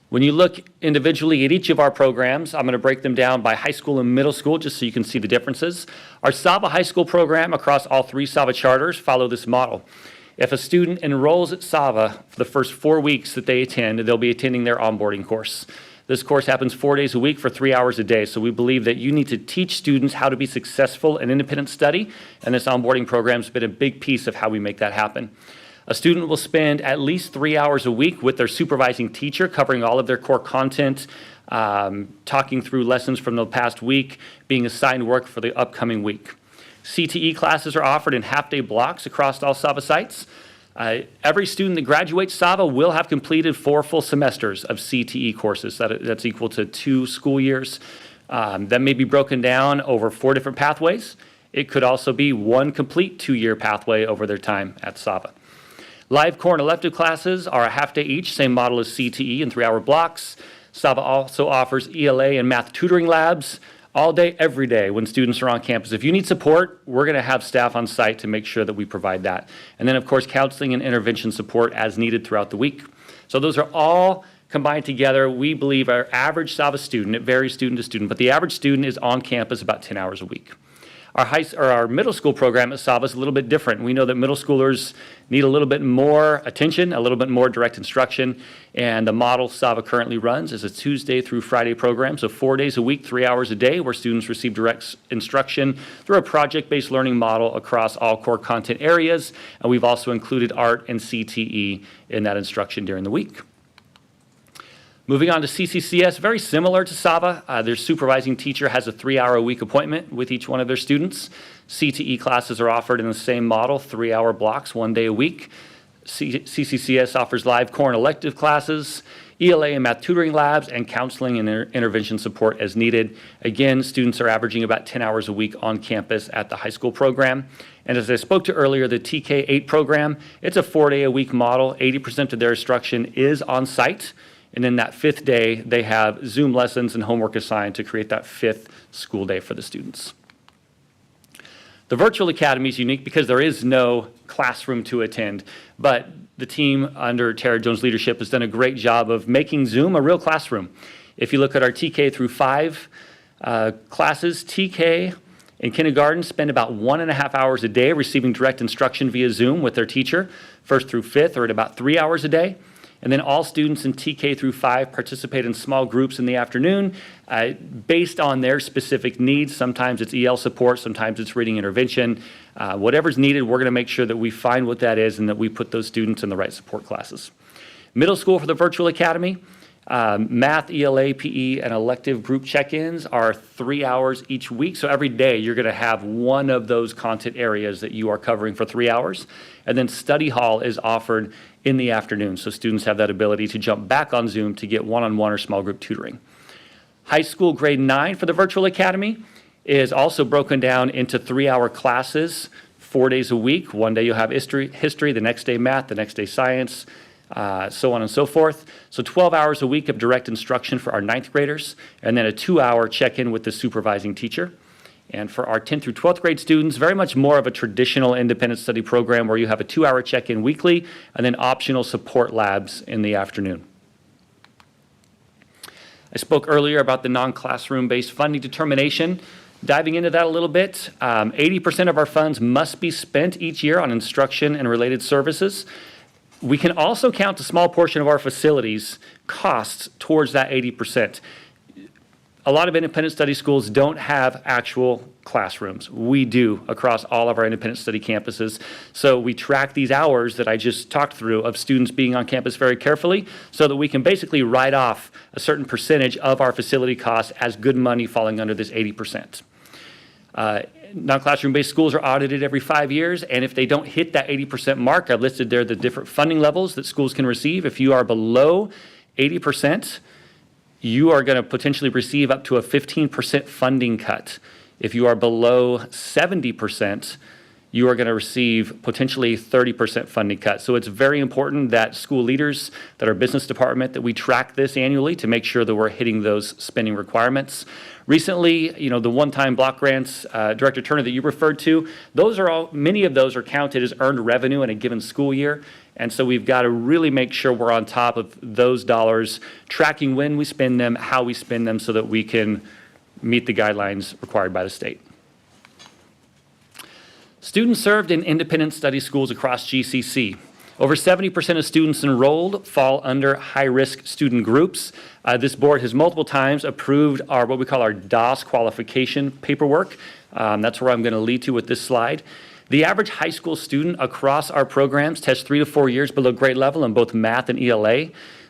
When you look individually at each of our programs, I'm going to break them down by high school and middle school just so you can see the differences. Our SAVA high school program across all 3 SAVA charters follow this model. If a student enrolls at SAVA for the first 4 weeks that they attend, they'll be attending their onboarding course. This course happens 4 days a week for 3 hours a day. So we believe that you need to teach students how to be successful in independent study, and this onboarding program has been a big piece of how we make that happen. A student will spend at least 3 hours a week with their supervising teacher, covering all of their core content, talking through lessons from the past week, being assigned work for the upcoming week. CTE classes are offered in half-day blocks across all SAVA sites. Every student that graduates SAVA will have completed 4 full semesters of CTE courses. That's equal to 2 school years. That may be broken down over 4 different pathways. It could also be 1 complete 2-year pathway over their time at SAVA. Live core and elective classes are a half day each, same model as CTE in 3-hour blocks. SAVA also offers ELA and math tutoring labs all day, every day when students are on campus. If you need support, we're going to have staff on site to make sure that we provide that. And then, of course, counseling and intervention support as needed throughout the week. So those are all combined together. We believe our average SAVA student, it varies student to student, but the average student is on campus about 10 hours a week. Our middle school program at Sava is a little bit different. We know that middle schoolers need a little bit more attention, a little bit more direct instruction, and the model Sava currently runs is a Tuesday through Friday program, so 4 days a week, 3 hours a day, where students receive direct instruction through a project-based learning model across all core content areas, and we've also included art and CTE in that instruction during the week. Moving on to CCCS, very similar to Sava. Their supervising teacher has a 3-hour-a-week appointment with each one of their students. CTE classes are offered in the same model, 3-hour blocks, 1 day a week. CCCS offers live core and elective classes, ELA and math tutoring labs, and counseling and intervention support as needed. Again, students are averaging about 10 hours a week on campus at the high school program. And as I spoke to earlier, the TK8 program, it's a 4-day-a-week model. 80% of their instruction is on site. And then that 5th day, they have Zoom lessons and homework assigned to create that 5th school day for the students. The virtual academy is unique because there is no classroom to attend, but the team under Tara Jones' leadership has done a great job of making Zoom a real classroom. If you look at our TK through 5 classes, TK in kindergarten spend about 1.5 hours a day receiving direct instruction via Zoom with their teacher. 1st through 5th are at about 3 hours a day. And then all students in TK through 5 participate in small groups in the afternoon based on their specific needs. Sometimes it's EL support, sometimes it's reading intervention. Whatever's needed, we're going to make sure that we find what that is and that we put those students in the right support classes. Middle school for the virtual academy, math, ELA, PE, and elective group check-ins are 3 hours each week. So every day you're going to have one of those content areas that you are covering for 3 hours. And then study hall is offered in the afternoon, so students have that ability to jump back on Zoom to get one-on-one or small group tutoring. High school grade 9 for the virtual academy is also broken down into 3-hour classes, 4 days a week. One day you'll have history, the next day math, the next day science, so on and so forth. So 12 hours a week of direct instruction for our 9th graders, and then a 2-hour check-in with the supervising teacher. And for our 10th through 12th grade students, very much more of a traditional independent study program where you have a 2-hour check-in weekly and then optional support labs in the afternoon. I spoke earlier about the non-classroom based funding determination. Diving into that a little bit, 80% of our funds must be spent each year on instruction and related services. We can also count a small portion of our facilities costs towards that 80%. A lot of independent study schools don't have actual classrooms. We do across all of our independent study campuses. So we track these hours that I just talked through of students being on campus very carefully so that we can basically write off a certain percentage of our facility costs as good money falling under this 80%. Non-classroom-based schools are audited every 5 years, and if they don't hit that 80% mark, I've listed there the different funding levels that schools can receive. If you are below 80%, you are going to potentially receive up to a 15% funding cut. If you are below 70%, you are going to receive potentially a 30% funding cut. So it's very important that school leaders, that our business department, that we track this annually to make sure that we're hitting those spending requirements. Recently, the one-time block grants, Director Turner, that you referred to, many of those are counted as earned revenue in a given school year. And so we've got to really make sure we're on top of those dollars, tracking when we spend them, how we spend them, so that we can meet the guidelines required by the state. Students served in independent study schools across GCC. Over 70% of students enrolled fall under high-risk student groups. This board has multiple times approved what we call our DOS qualification paperwork. That's where I'm going to lead to with this slide. The average high school student across our programs tests 3 to 4 years below grade level in both math and ELA.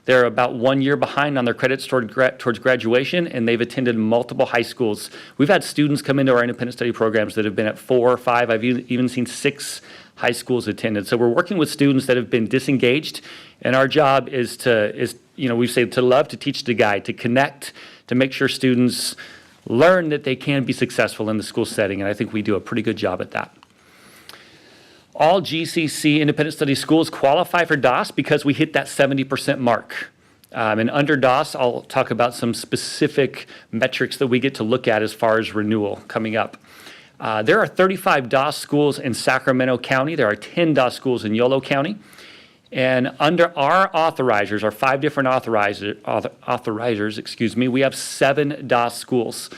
They're about 1 year behind on their credits towards graduation, and they've attended multiple high schools. We've had students come into our independent study programs that have been at 4 or 5. I've even seen 6 high schools attended. So we're working with students that have been disengaged, and our job is we say to love, to teach, to guide, to connect, to make sure students learn that they can be successful in the school setting, and I think we do a pretty good job at that. All GCC independent study schools qualify for DOS because we hit that 70% mark. And under DOS, I'll talk about some specific metrics that we get to look at as far as renewal coming up. There are 35 DOS schools in Sacramento County. There are 10 DOS schools in Yolo County. And under our authorizers, our 5 different authorizers, we have 7 DOS schools.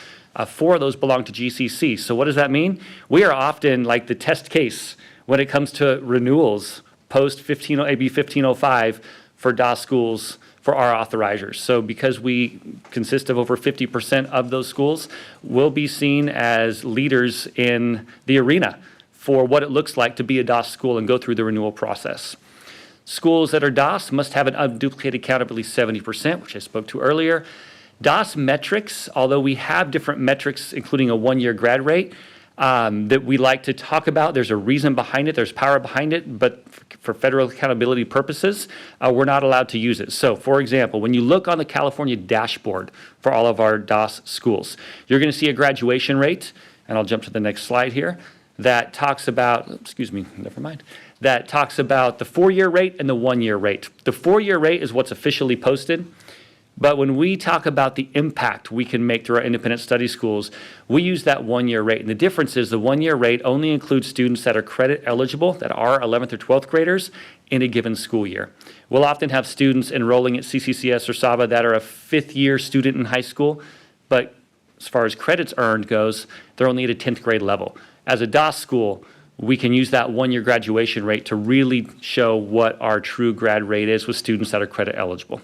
4 of those belong to GCC. So what does that mean? We are often like the test case when it comes to renewals post AB 1505 for DOS schools for our authorizers. So because we consist of over 50% of those schools, we'll be seen as leaders in the arena for what it looks like to be a DOS school and go through the renewal process. Schools that are DOS must have an unduplicated count of at least 70%, which I spoke to earlier. DOS metrics, although we have different metrics, including a 1-year grad rate, that we like to talk about. There's a reason behind it, there's power behind it, but for federal accountability purposes, we're not allowed to use it. So, for example, when you look on the California dashboard for all of our DOS schools, you're going to see a graduation rate, and I'll jump to the next slide here, that talks about, that talks about the 4-year rate and the 1-year rate. The 4-year rate is what's officially posted. But when we talk about the impact we can make through our independent study schools, we use that 1-year rate. And the difference is the 1-year rate only includes students that are credit eligible, that are 11th or 12th graders in a given school year. We'll often have students enrolling at CCCS or SAVA that are a 5th-year student in high school, but as far as credits earned goes, they're only at a 10th grade level. As a DOS school, we can use that 1-year graduation rate to really show what our true grad rate is with students that are credit eligible.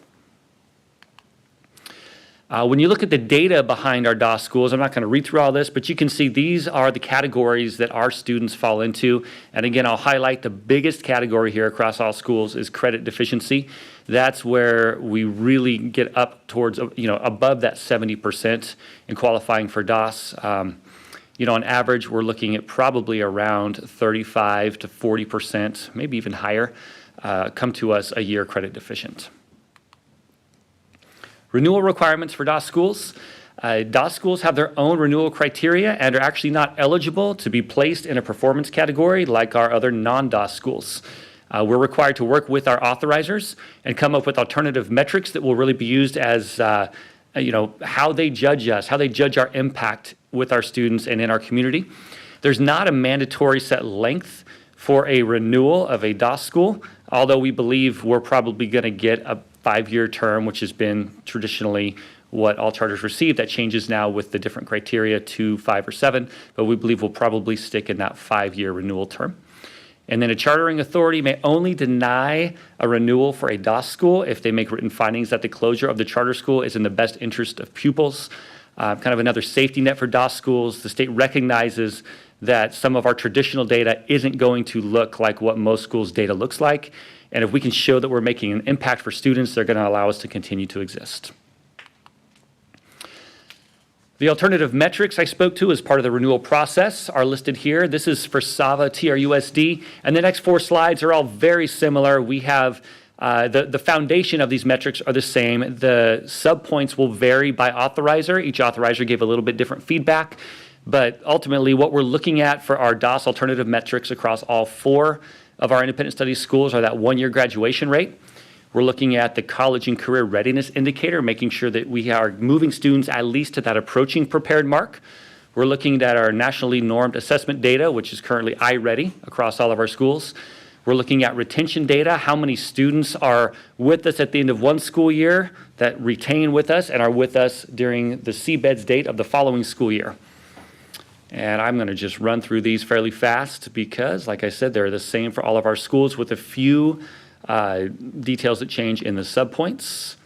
When you look at the data behind our DOS schools, I'm not going to read through all this, but you can see these are the categories that our students fall into. And again, I'll highlight the biggest category here across all schools is credit deficiency. That's where we really get up towards, above that 70% in qualifying for DOS. On average, we're looking at probably around 35 to 40%, maybe even higher, come to us a year credit deficient. Renewal requirements for DOS schools. DOS schools have their own renewal criteria and are actually not eligible to be placed in a performance category like our other non-DOS schools. We're required to work with our authorizers and come up with alternative metrics that will really be used as how they judge us, how they judge our impact with our students and in our community. There's not a mandatory set length for a renewal of a DOS school, although we believe we're probably going to get a 5-year term, which has been traditionally what all charters receive. That changes now with the different criteria to 5 or 7, but we believe we'll probably stick in that 5-year renewal term. And then a chartering authority may only deny a renewal for a DOS school if they make written findings that the closure of the charter school is in the best interest of pupils. Kind of another safety net for DOS schools. The state recognizes that some of our traditional data isn't going to look like what most schools' data looks like. And if we can show that we're making an impact for students, they're going to allow us to continue to exist. The alternative metrics I spoke to as part of the renewal process are listed here. This is for SAVA, TRUSD, and the next 4 slides are all very similar. We have the foundation of these metrics are the same. The subpoints will vary by authorizer. Each authorizer gave a little bit different feedback, but ultimately what we're looking at for our DOS alternative metrics across all 4 of our independent studies schools are that 1-year graduation rate. We're looking at the college and career readiness indicator, making sure that we are moving students at least to that approaching prepared mark. We're looking at our nationally normed assessment data, which is currently iReady across all of our schools. We're looking at retention data, how many students are with us at the end of one school year that retain with us and are with us during the CBEDS date of the following school year. And I'm going to just run through these fairly fast because, like I said, they're the same for all of our schools with a few details that change in the subpoints.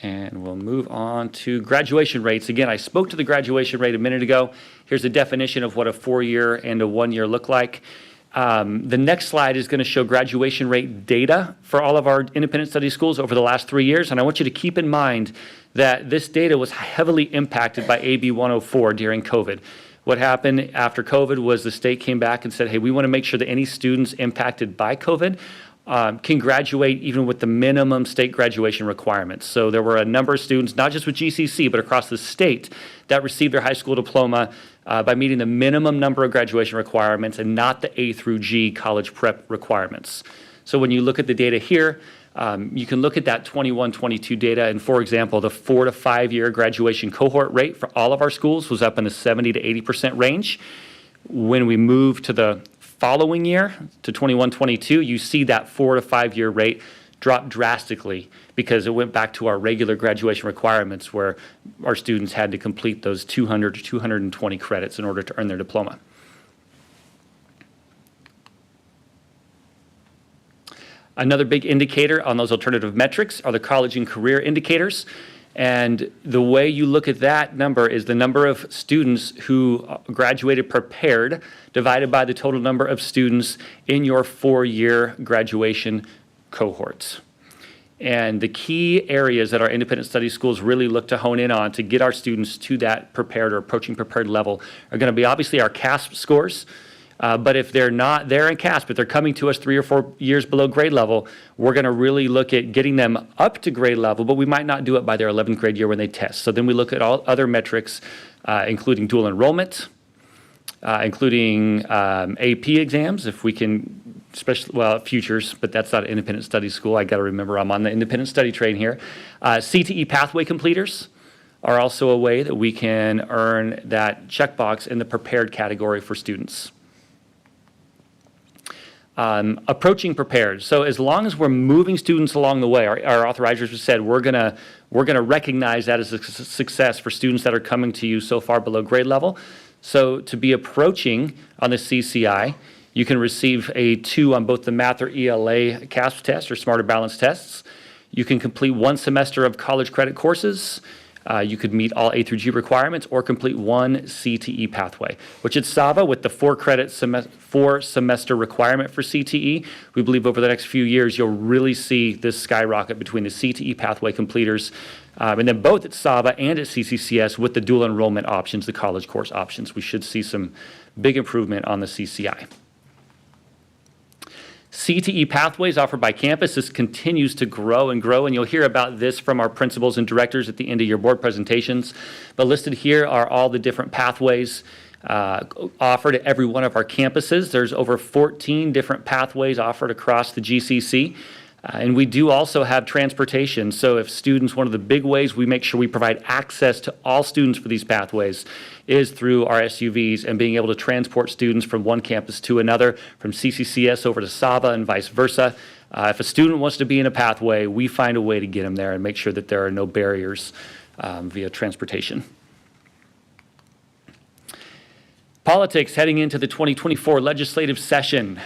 And we'll move on to graduation rates. Again, I spoke to the graduation rate a minute ago. Here's a definition of what a 4-year and a 1-year look like. The next slide is going to show graduation rate data for all of our independent study schools over the last 3 years. And I want you to keep in mind that this data was heavily impacted by AB 104 during COVID. What happened after COVID was the state came back and said, hey, we want to make sure that any students impacted by COVID can graduate even with the minimum state graduation requirements. So there were a number of students, not just with GCC, but across the state that received their high school diploma by meeting the minimum number of graduation requirements and not the A through G college prep requirements. So when you look at the data here, you can look at that 21-22 data, and for example, the 4 to 5 year graduation cohort rate for all of our schools was up in the 70 to 80% range. When we move to the following year, to 21-22, you see that 4 to 5 year rate dropped drastically because it went back to our regular graduation requirements where our students had to complete those 200 to 220 credits in order to earn their diploma. Another big indicator on those alternative metrics are the college and career indicators. And the way you look at that number is the number of students who graduated prepared divided by the total number of students in your 4-year graduation cohorts. And the key areas that our independent study schools really look to hone in on to get our students to that prepared or approaching prepared level are going to be obviously our CASP scores. But if they're not there in CASP, but they're coming to us 3 or 4 years below grade level, we're going to really look at getting them up to grade level, but we might not do it by their 11th grade year when they test. So then we look at all other metrics, including dual enrollment, including AP exams, if we can, especially, well, futures, but that's not an independent study school. I got to remember I'm on the independent study train here. CTE pathway completers are also a way that we can earn that checkbox in the prepared category for students. Approaching prepared. So as long as we're moving students along the way, our authorizers have said we're gonna recognize that as a success for students that are coming to you so far below grade level. So to be approaching on the CCI, you can receive a 2 on both the math or ELA CASP test or Smarter Balance tests. You can complete 1 semester of college credit courses. You could meet all A through G requirements or complete 1 CTE pathway, which at SAVA with the 4 semester requirement for CTE, we believe over the next few years you'll really see this skyrocket between the CTE pathway completers and then both at SAVA and at CCCS with the dual enrollment options, the college course options. We should see some big improvement on the CCI. CTE pathways offered by campus, this continues to grow, and you'll hear about this from our principals and directors at the end of your board presentations. But listed here are all the different pathways offered at every one of our campuses. There's over 14 different pathways offered across the GCC. And we do also have transportation. So if students, one of the big ways we make sure we provide access to all students for these pathways is through our SUVs and being able to transport students from one campus to another, from CCCS over to SAVA and vice versa. If a student wants to be in a pathway, we find a way to get them there and make sure that there are no barriers via transportation. Politics heading into the 2024 legislative session.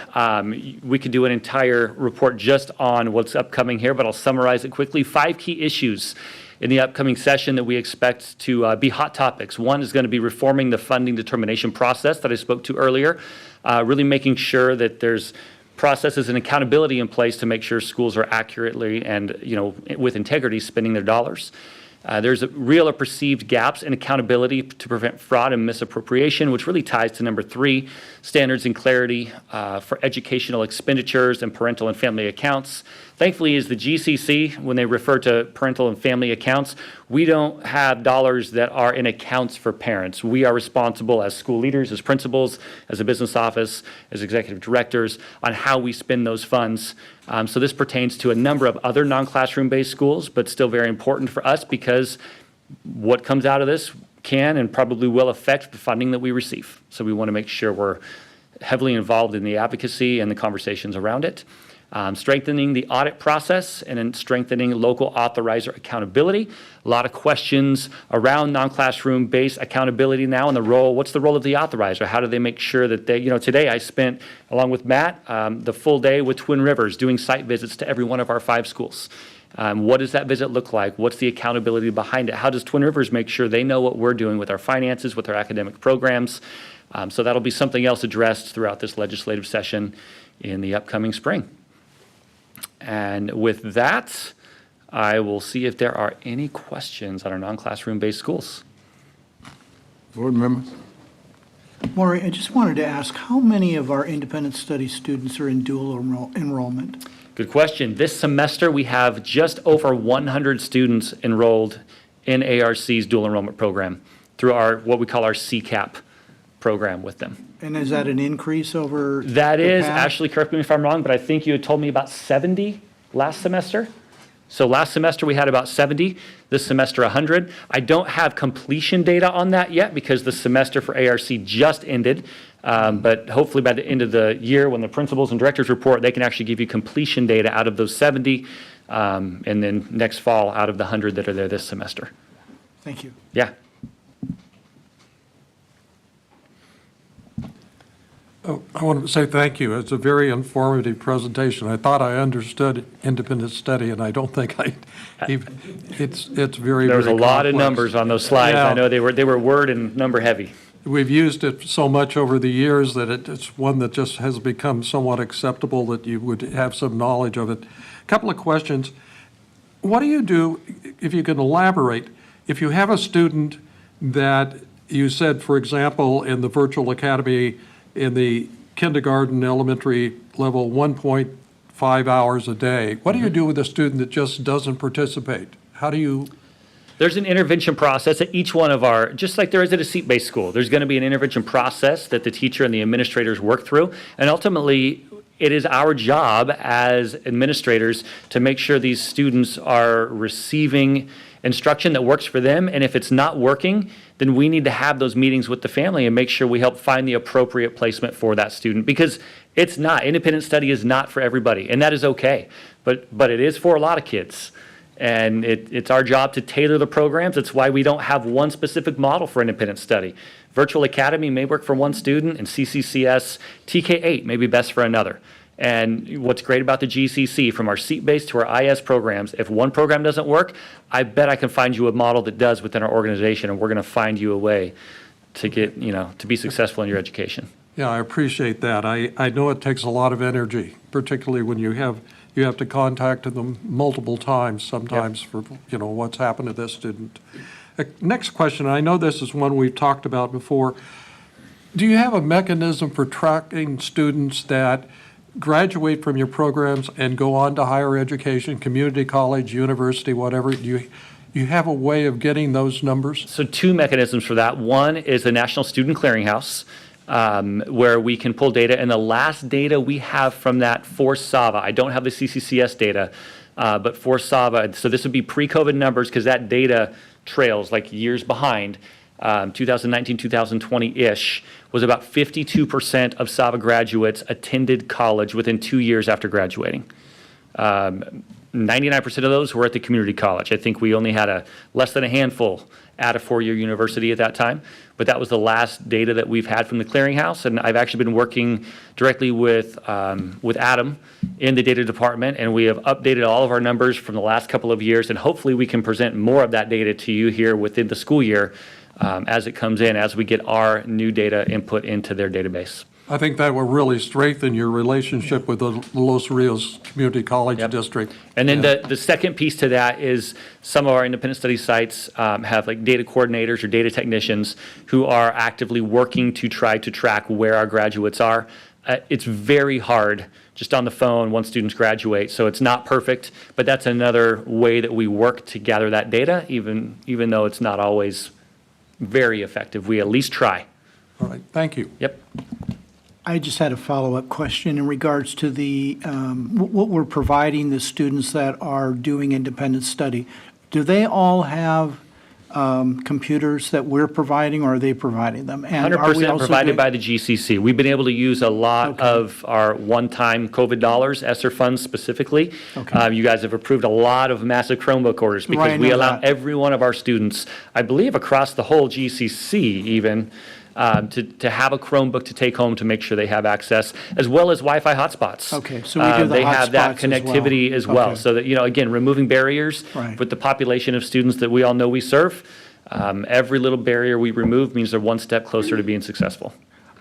We could do an entire report just on what's upcoming here, but I'll summarize it quickly. 5 key issues in the upcoming session that we expect to be hot topics. One is going to be reforming the funding determination process that I spoke to earlier, really making sure that there's processes and accountability in place to make sure schools are accurately and with integrity spending their dollars. There's real or perceived gaps in accountability to prevent fraud and misappropriation, which really ties to number 3, standards and clarity for educational expenditures and parental and family accounts. Thankfully, as the GCC, when they refer to parental and family accounts, we don't have dollars that are in accounts for parents. We are responsible as school leaders, as principals, as a business office, as executive directors on how we spend those funds. So this pertains to a number of other non-classroom based schools, but still very important for us because what comes out of this can and probably will affect the funding that we receive. So we want to make sure we're heavily involved in the advocacy and the conversations around it. Strengthening the audit process and then strengthening local authorizer accountability. A lot of questions around non-classroom based accountability now and the role. What's the role of the authorizer? How do they make sure that they, today I spent, along with Matt, the full day with Twin Rivers doing site visits to every one of our 5 schools. What does that visit look like? What's the accountability behind it? How does Twin Rivers make sure they know what we're doing with our finances, with our academic programs? So that'll be something else addressed throughout this legislative session in the upcoming spring. And with that, I will see if there are any questions on our non-classroom based schools. Board members? Maury, I just wanted to ask, how many of our independent study students are in dual enrollment? Good question. This semester, we have just over 100 students enrolled in ARC's dual enrollment program through our, what we call our CCAP program with them. And is that an increase over? That the is, past? Ashley, correct me if I'm wrong, but I think you had told me about 70 last semester. So last semester we had about 70, this semester 100. I don't have completion data on that yet because the semester for ARC just ended. But hopefully by the end of the year, when the principals and directors report, they can actually give you completion data out of those 70, and then next fall out of the 100 that are there this semester. Thank you. Yeah. Oh, I want to say thank you. It's a very informative presentation. I thought I understood independent study, and I don't think I even, it's very, There was a very lot of complex. numbers on those slides. Yeah. I know they were word and number heavy. We've used it so much over the years that it's one that just has become somewhat acceptable that you would have some knowledge of it. A couple of questions. What do you do, if you can elaborate, if you have a student that you said, for example, in the virtual academy, in the kindergarten, elementary level, 1.5 hours a day, what do you do with a student that just doesn't participate? How do you? There's an intervention process at each one of our, just like there is at a seat-based school, there's going to be an intervention process that the teacher and the administrators work through. And ultimately, it is our job as administrators to make sure these students are receiving instruction that works for them. And if it's not working, then we need to have those meetings with the family and make sure we help find the appropriate placement for that student. Because it's not, independent study is not for everybody, and that is okay. But it is for a lot of kids. And it's our job to tailor the programs. That's why we don't have one specific model for independent study. Virtual Academy may work for one student, and CCCS TK8 may be best for another. And what's great about the GCC, from our seat-based to our IS programs, if one program doesn't work, I bet I can find you a model that does within our organization, and we're going to find you a way to get, to be successful in your education. Yeah, I appreciate that. I know it takes a lot of energy, particularly when you have to contact them multiple times sometimes for, what's happened to this student. Next question, I know this is one we've talked about before. Do you have a mechanism for tracking students that graduate from your programs and go on to higher education, community college, university, whatever? Do you have a way of getting those numbers? So two mechanisms for that. One is the National Student Clearinghouse, where we can pull data. And the last data we have from that for SAVA, I don't have the CCCS data, but for SAVA, so this would be pre-COVID numbers because that data trails like years behind. 2019, 2020-ish, was about 52% of SAVA graduates attended college within 2 years after graduating. 99% of those were at the community college. I think we only had less than a handful at a four-year university at that time, but that was the last data that we've had from the clearinghouse. And I've actually been working directly with Adam in the data department, and we have updated all of our numbers from the last couple of years, and hopefully we can present more of that data to you here within the school year as it comes in, as we get our new data input into their database. I think that will really strengthen your relationship with the Los Rios Community College District. And then the second piece to that is some of our independent study sites have like data coordinators or data technicians who are actively working to try to track where our graduates are. It's very hard just on the phone once students graduate, so it's not perfect, but that's another way that we work to gather that data, even though it's not always very effective. We at least try. All right, thank you. Yep. I just had a follow-up question in regards to the, what we're providing the students that are doing independent study. Do they all have computers that we're providing, or are they providing them? And are we 100% also provided doing- by the GCC. We've been able to use a lot Okay. of our one-time COVID dollars, ESSER funds specifically. Okay. You guys have approved a lot of massive Chromebook orders Right, because I we know allow that. every one of our students, I believe across the whole GCC even, to have a Chromebook to take home to make sure they have access, as well as Wi-Fi hotspots. Okay, so we do the They have that hotspots as well. connectivity as well. Okay. So that, again, removing barriers Right. with the population of students that we all know we serve. Every little barrier we remove means they're one step closer to being successful.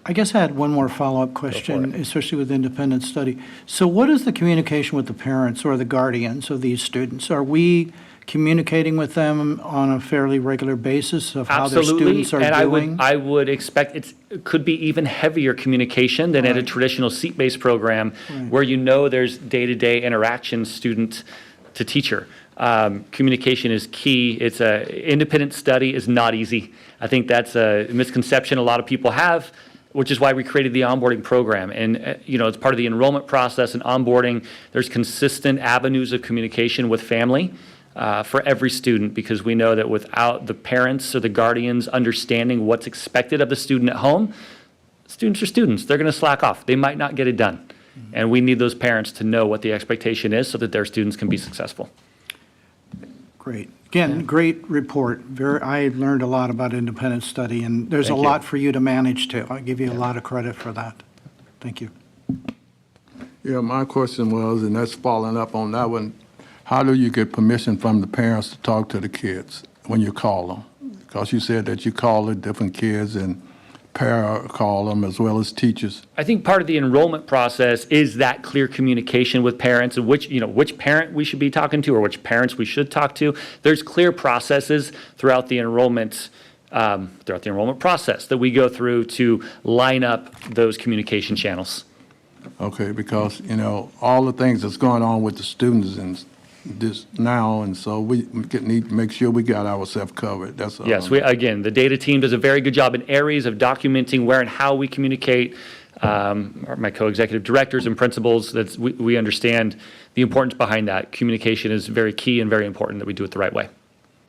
I guess I had one more follow-up question, especially with independent study. So what is the communication with the parents or the guardians of these students? Are we communicating with them on a fairly regular basis of how their Absolutely, students are and doing? I would expect it could be even heavier communication than at a traditional seat-based program where there's day-to-day interaction student to teacher. Communication is key. Independent study is not easy. I think that's a misconception a lot of people have, which is why we created the onboarding program. And, it's part of the enrollment process and onboarding. There's consistent avenues of communication with family for every student, because we know that without the parents or the guardians understanding what's expected of the student at home, students are students. They're going to slack off. They might not get it done. And we need those parents to know what the expectation is so that their students can be successful. Great. Again, great report. I learned a lot about independent study, and there's a Thank you. lot for you to manage too. I give you a lot of credit for that. Thank you. Yeah, my question was, and that's following up on that one, how do you get permission from the parents to talk to the kids when you call them? Because you said that you call the different kids and para call them as well as teachers. I think part of the enrollment process is that clear communication with parents and which parent we should be talking to or which parents we should talk to. There's clear processes throughout the enrollment process that we go through to line up those communication channels. Okay, because, all the things that's going on with the students and this now, and so we need to make sure we got ourselves covered. That's all. Yes, again, the data team does a very good job in areas of documenting where and how we communicate. My co-executive directors and principals, we understand the importance behind that. Communication is very key and very important that we do it the right way.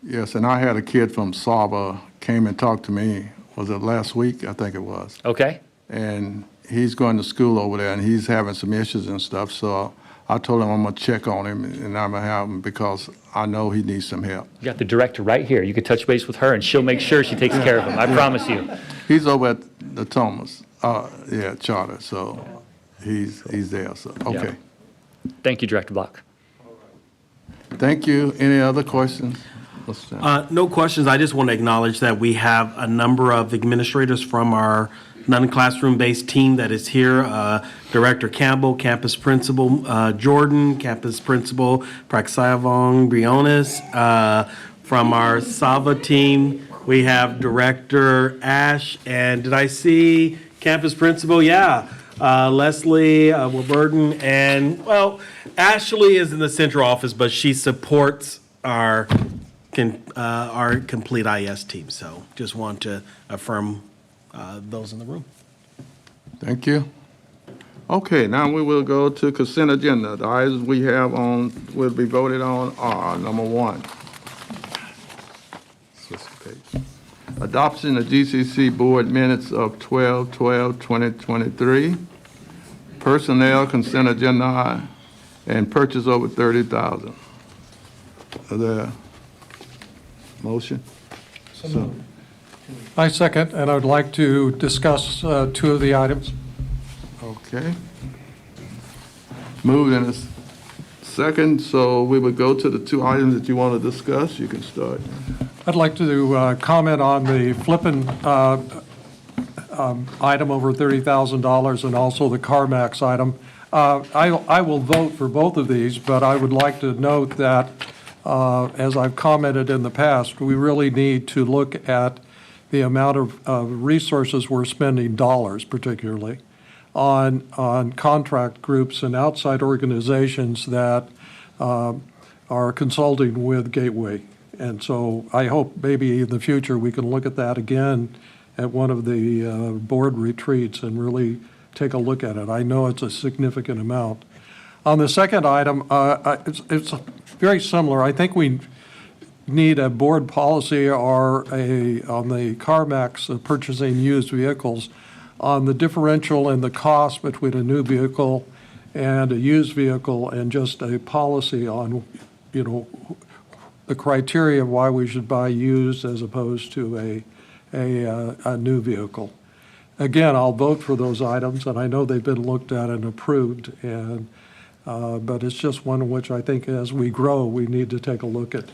Yes, and I had a kid from Saba came and talked to me, was it last week? I think it was. Okay? And he's going to school over there, and he's having some issues and stuff, so I told him I'm going to check on him, and I'm going to have him because I know he needs some help. You got the director right here. You could touch base with her, and she'll make sure she takes care of him. I promise you. He's over at the Thomas, charter, so he's there, so, okay. Thank you, Director Block. Thank you. Any other questions? No questions. I just want to acknowledge that we have a number of administrators from our non-classroom-based team that is here. Director Campbell, campus principal Jordan, campus principal Praxayavong Briones. From our Sava team, we have Director Ash, and did I see campus principal? Yeah. Leslie Wilburton, and, Ashley is in the central office, but she supports our complete IS team. So just want to affirm those in the room. Thank you. Okay, now we will go to consent agenda. The items we have will be voted on are, number one, switch the page. Adoption of GCC board minutes of 12/12/2023. Personnel consent agenda and purchase over 30,000. Are there motion? I second, and I would like to discuss two of the items. Okay. Moved in a second, so we would go to the two items that you want to discuss. You can start. I'd like to comment on the flipping item over $30,000 and also the CarMax item. I will vote for both of these, but I would like to note that, as I've commented in the past, we really need to look at the amount of resources we're spending, dollars particularly, on contract groups and outside organizations that are consulting with Gateway. And so I hope maybe in the future we can look at that again at one of the board retreats and really take a look at it. I know it's a significant amount. On the second item, it's very similar. I think we need a board policy or on the CarMax purchasing used vehicles on the differential in the cost between a new vehicle and a used vehicle, and just a policy on, the criteria of why we should buy used as opposed to a new vehicle. Again, I'll vote for those items, and I know they've been looked at and approved, and but it's just one in which I think as we grow, we need to take a look at.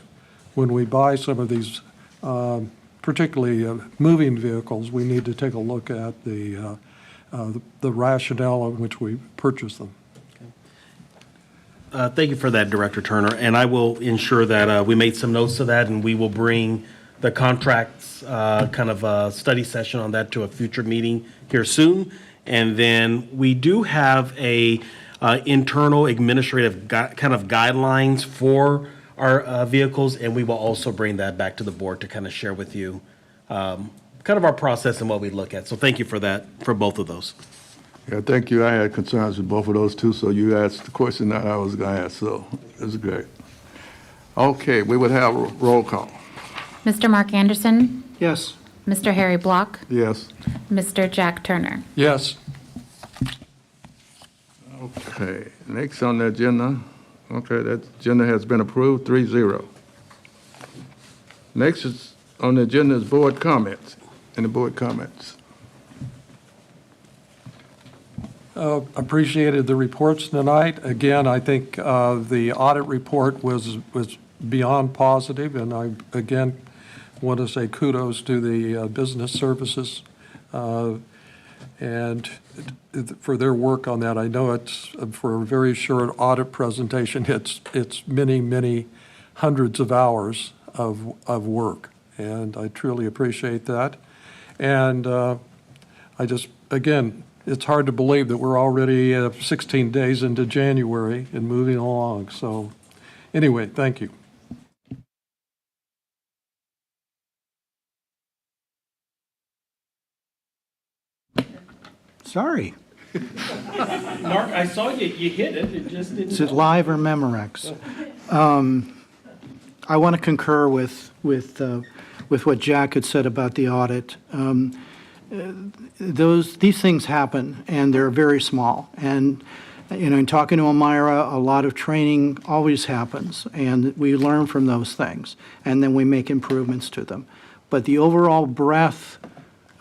When we buy some of these, particularly moving vehicles, we need to take a look at the rationale on which we purchase them. Thank you for that, Director Turner, and I will ensure that we made some notes of that, and we will bring the contracts kind of a study session on that to a future meeting here soon. And then we do have a internal administrative kind of guidelines for our vehicles, and we will also bring that back to the board to kind of share with you kind of our process and what we look at. So thank you for that, for both of those. Yeah, thank you. I had concerns with both of those too, so you asked the question that I was going to ask, so it was great. Okay, we would have a roll call. Mr. Mark Anderson, Yes. Mr. Harry Block, Yes. Mr. Jack Turner. Yes. Okay, next on the agenda, okay, that agenda has been approved, 3-0. Next is on the agenda is board comments. Any board comments? Appreciated the reports tonight. Again, I think the audit report was beyond positive, and I, again, want to say kudos to the business services and for their work on that. I know it's, for a very short audit presentation, it's many, many hundreds of hours of work, and I truly appreciate that. And I just, again, it's hard to believe that we're already 16 days into January and moving along. So anyway, thank you. Sorry. Mark, I saw you hit it, it just didn't. Is it live or Memorex? I want to concur with what Jack had said about the audit. These things happen, and they're very small. And, you know, in talking to Amira, a lot of training always happens, and we learn from those things, and then we make improvements to them. But the overall breadth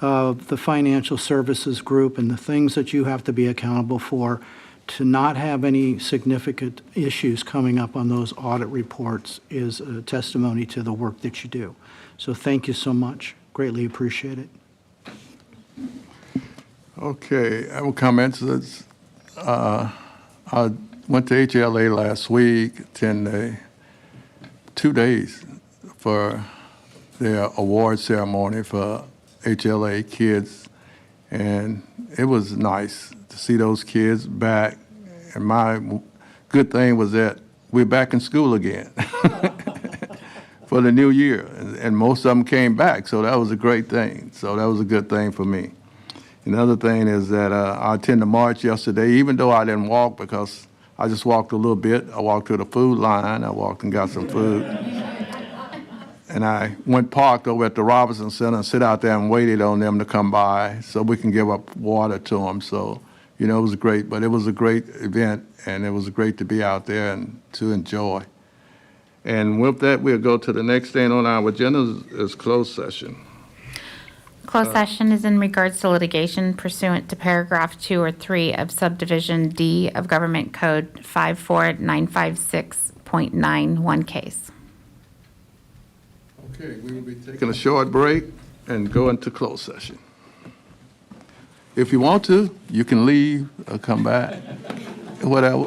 of the financial services group and the things that you have to be accountable for, to not have any significant issues coming up on those audit reports is a testimony to the work that you do. So thank you so much. Greatly appreciate it. Okay, I have comments. I went to HLA last week, attended 2 days for their award ceremony for HLA kids, and it was nice to see those kids back. And my good thing was that we're back in school again for the new year, and most of them came back, so that was a great thing. So that was a good thing for me. Another thing is that I attended the march yesterday, even though I didn't walk because I just walked a little bit. I walked to the food line, I walked and got some food. And I went parked over at the Robinson Center and sit out there and waited on them to come by so we can give up water to them. So, you know, it was great, but it was a great event, and it was great to be out there and to enjoy. And with that, we'll go to the next thing on our agenda is closed session. Closed session is in regards to litigation pursuant to paragraph 2 or 3 of subdivision D of Government Code 54956.91 case. Okay, we will be taking a short break and go into closed session. If you want to, you can leave or come back, whatever.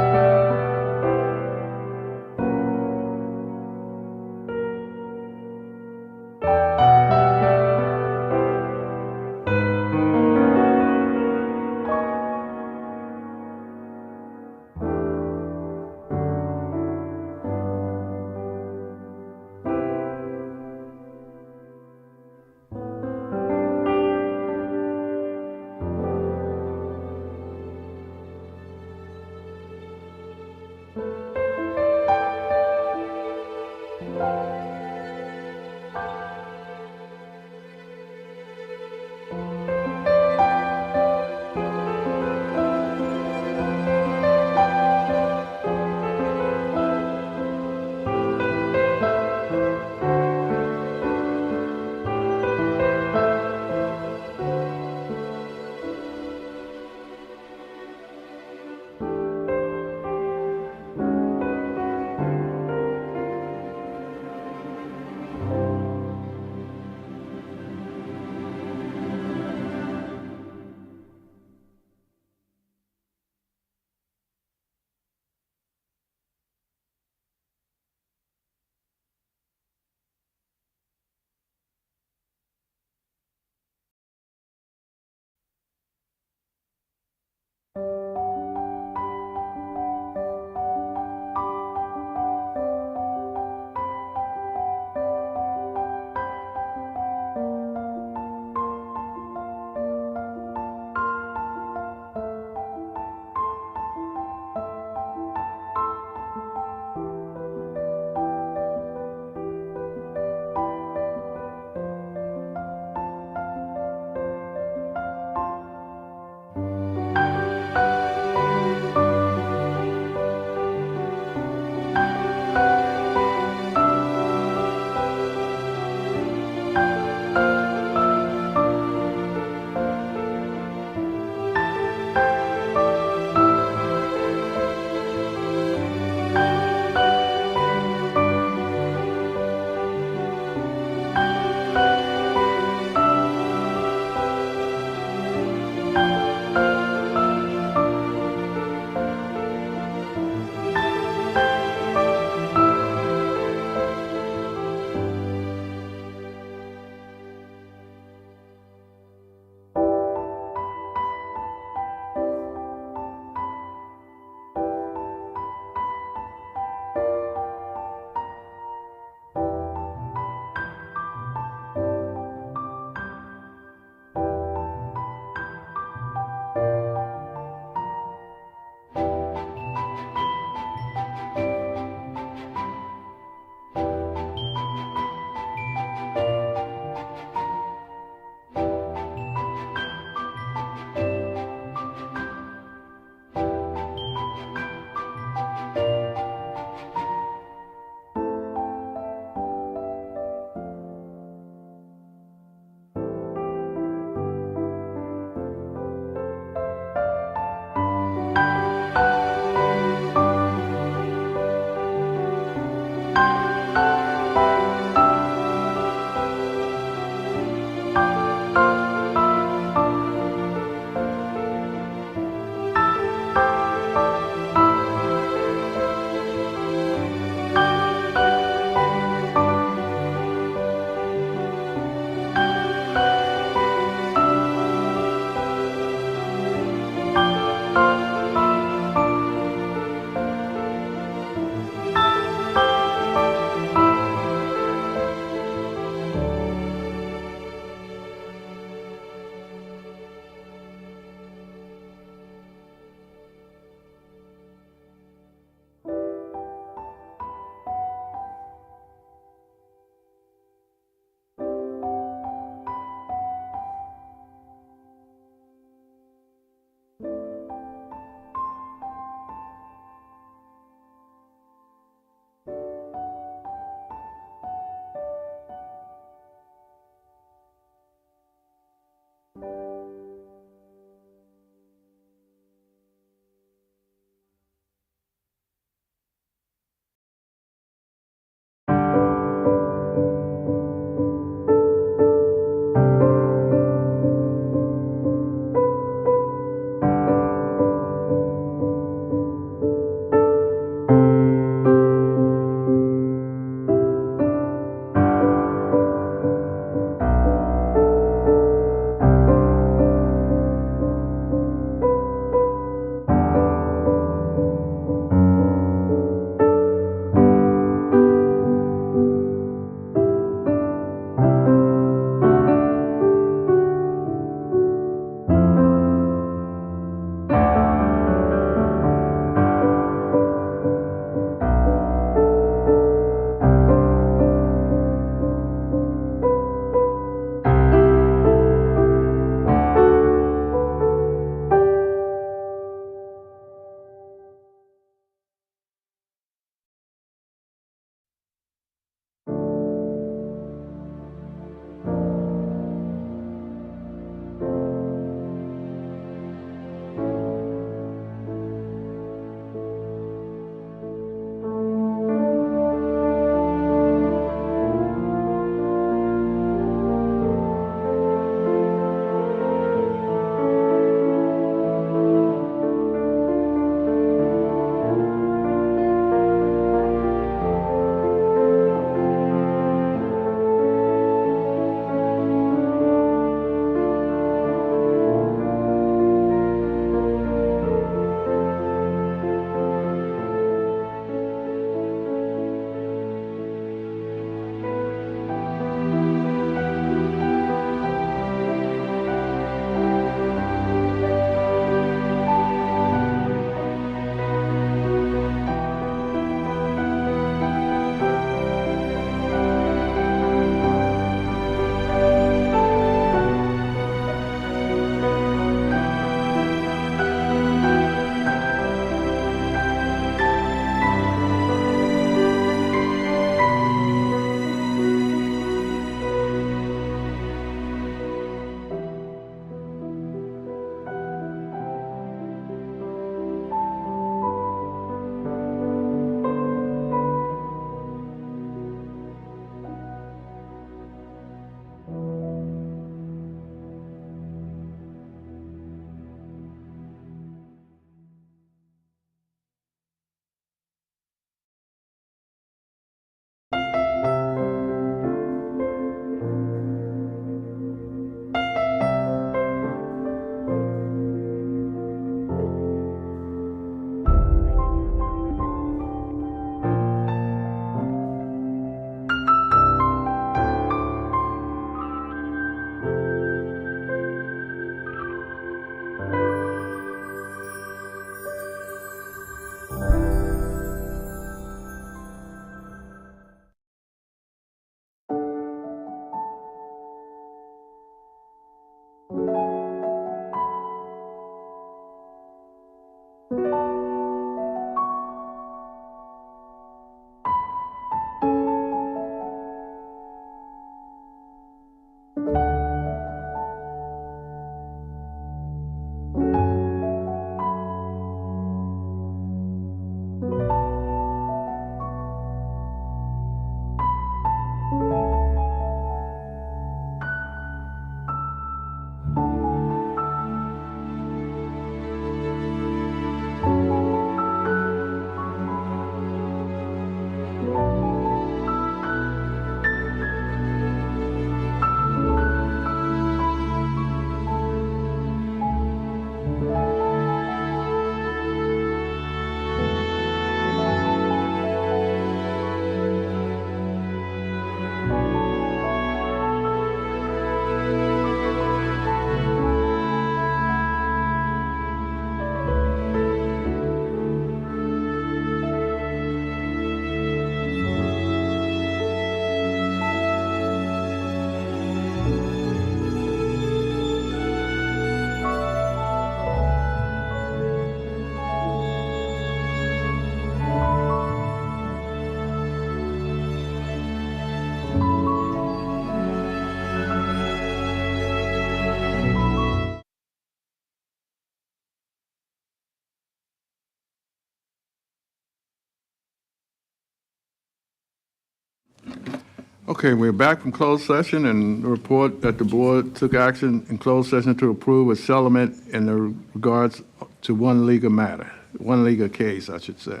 Okay, we're back from closed session and report that the board took action in closed session to approve a settlement in the regards to one legal matter, one legal case, I should say.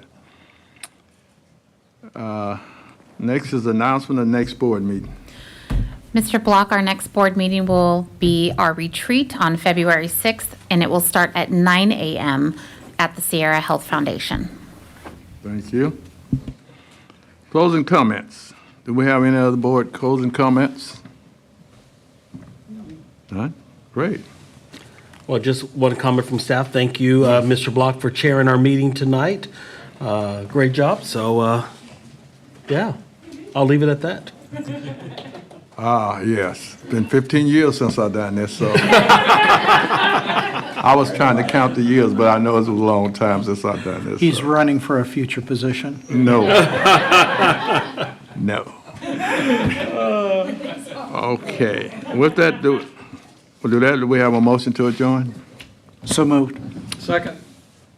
Next is announcement of next board meeting. Mr. Block, our next board meeting will be our retreat on February 6th, and it will start at 9 a.m. at the Sierra Health Foundation. Thank you. Closing comments. Do we have any other board closing comments? None? Great. Well, just one comment from staff. Thank you, Mr. Block, for chairing our meeting tonight. Great job. So, yeah, I'll leave it at that. Yes. Been 15 years since I've done this, so. I was trying to count the years, but I know it's a long time since I've done this. He's so. running for a future position. No. No. Okay. With that, do we have a motion to adjourn? So moved. Second.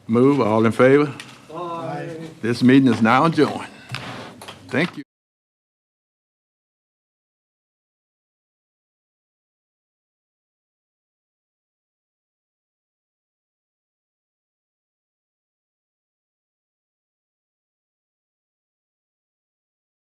Move, all in favor? This meeting is now adjourned. Thank you.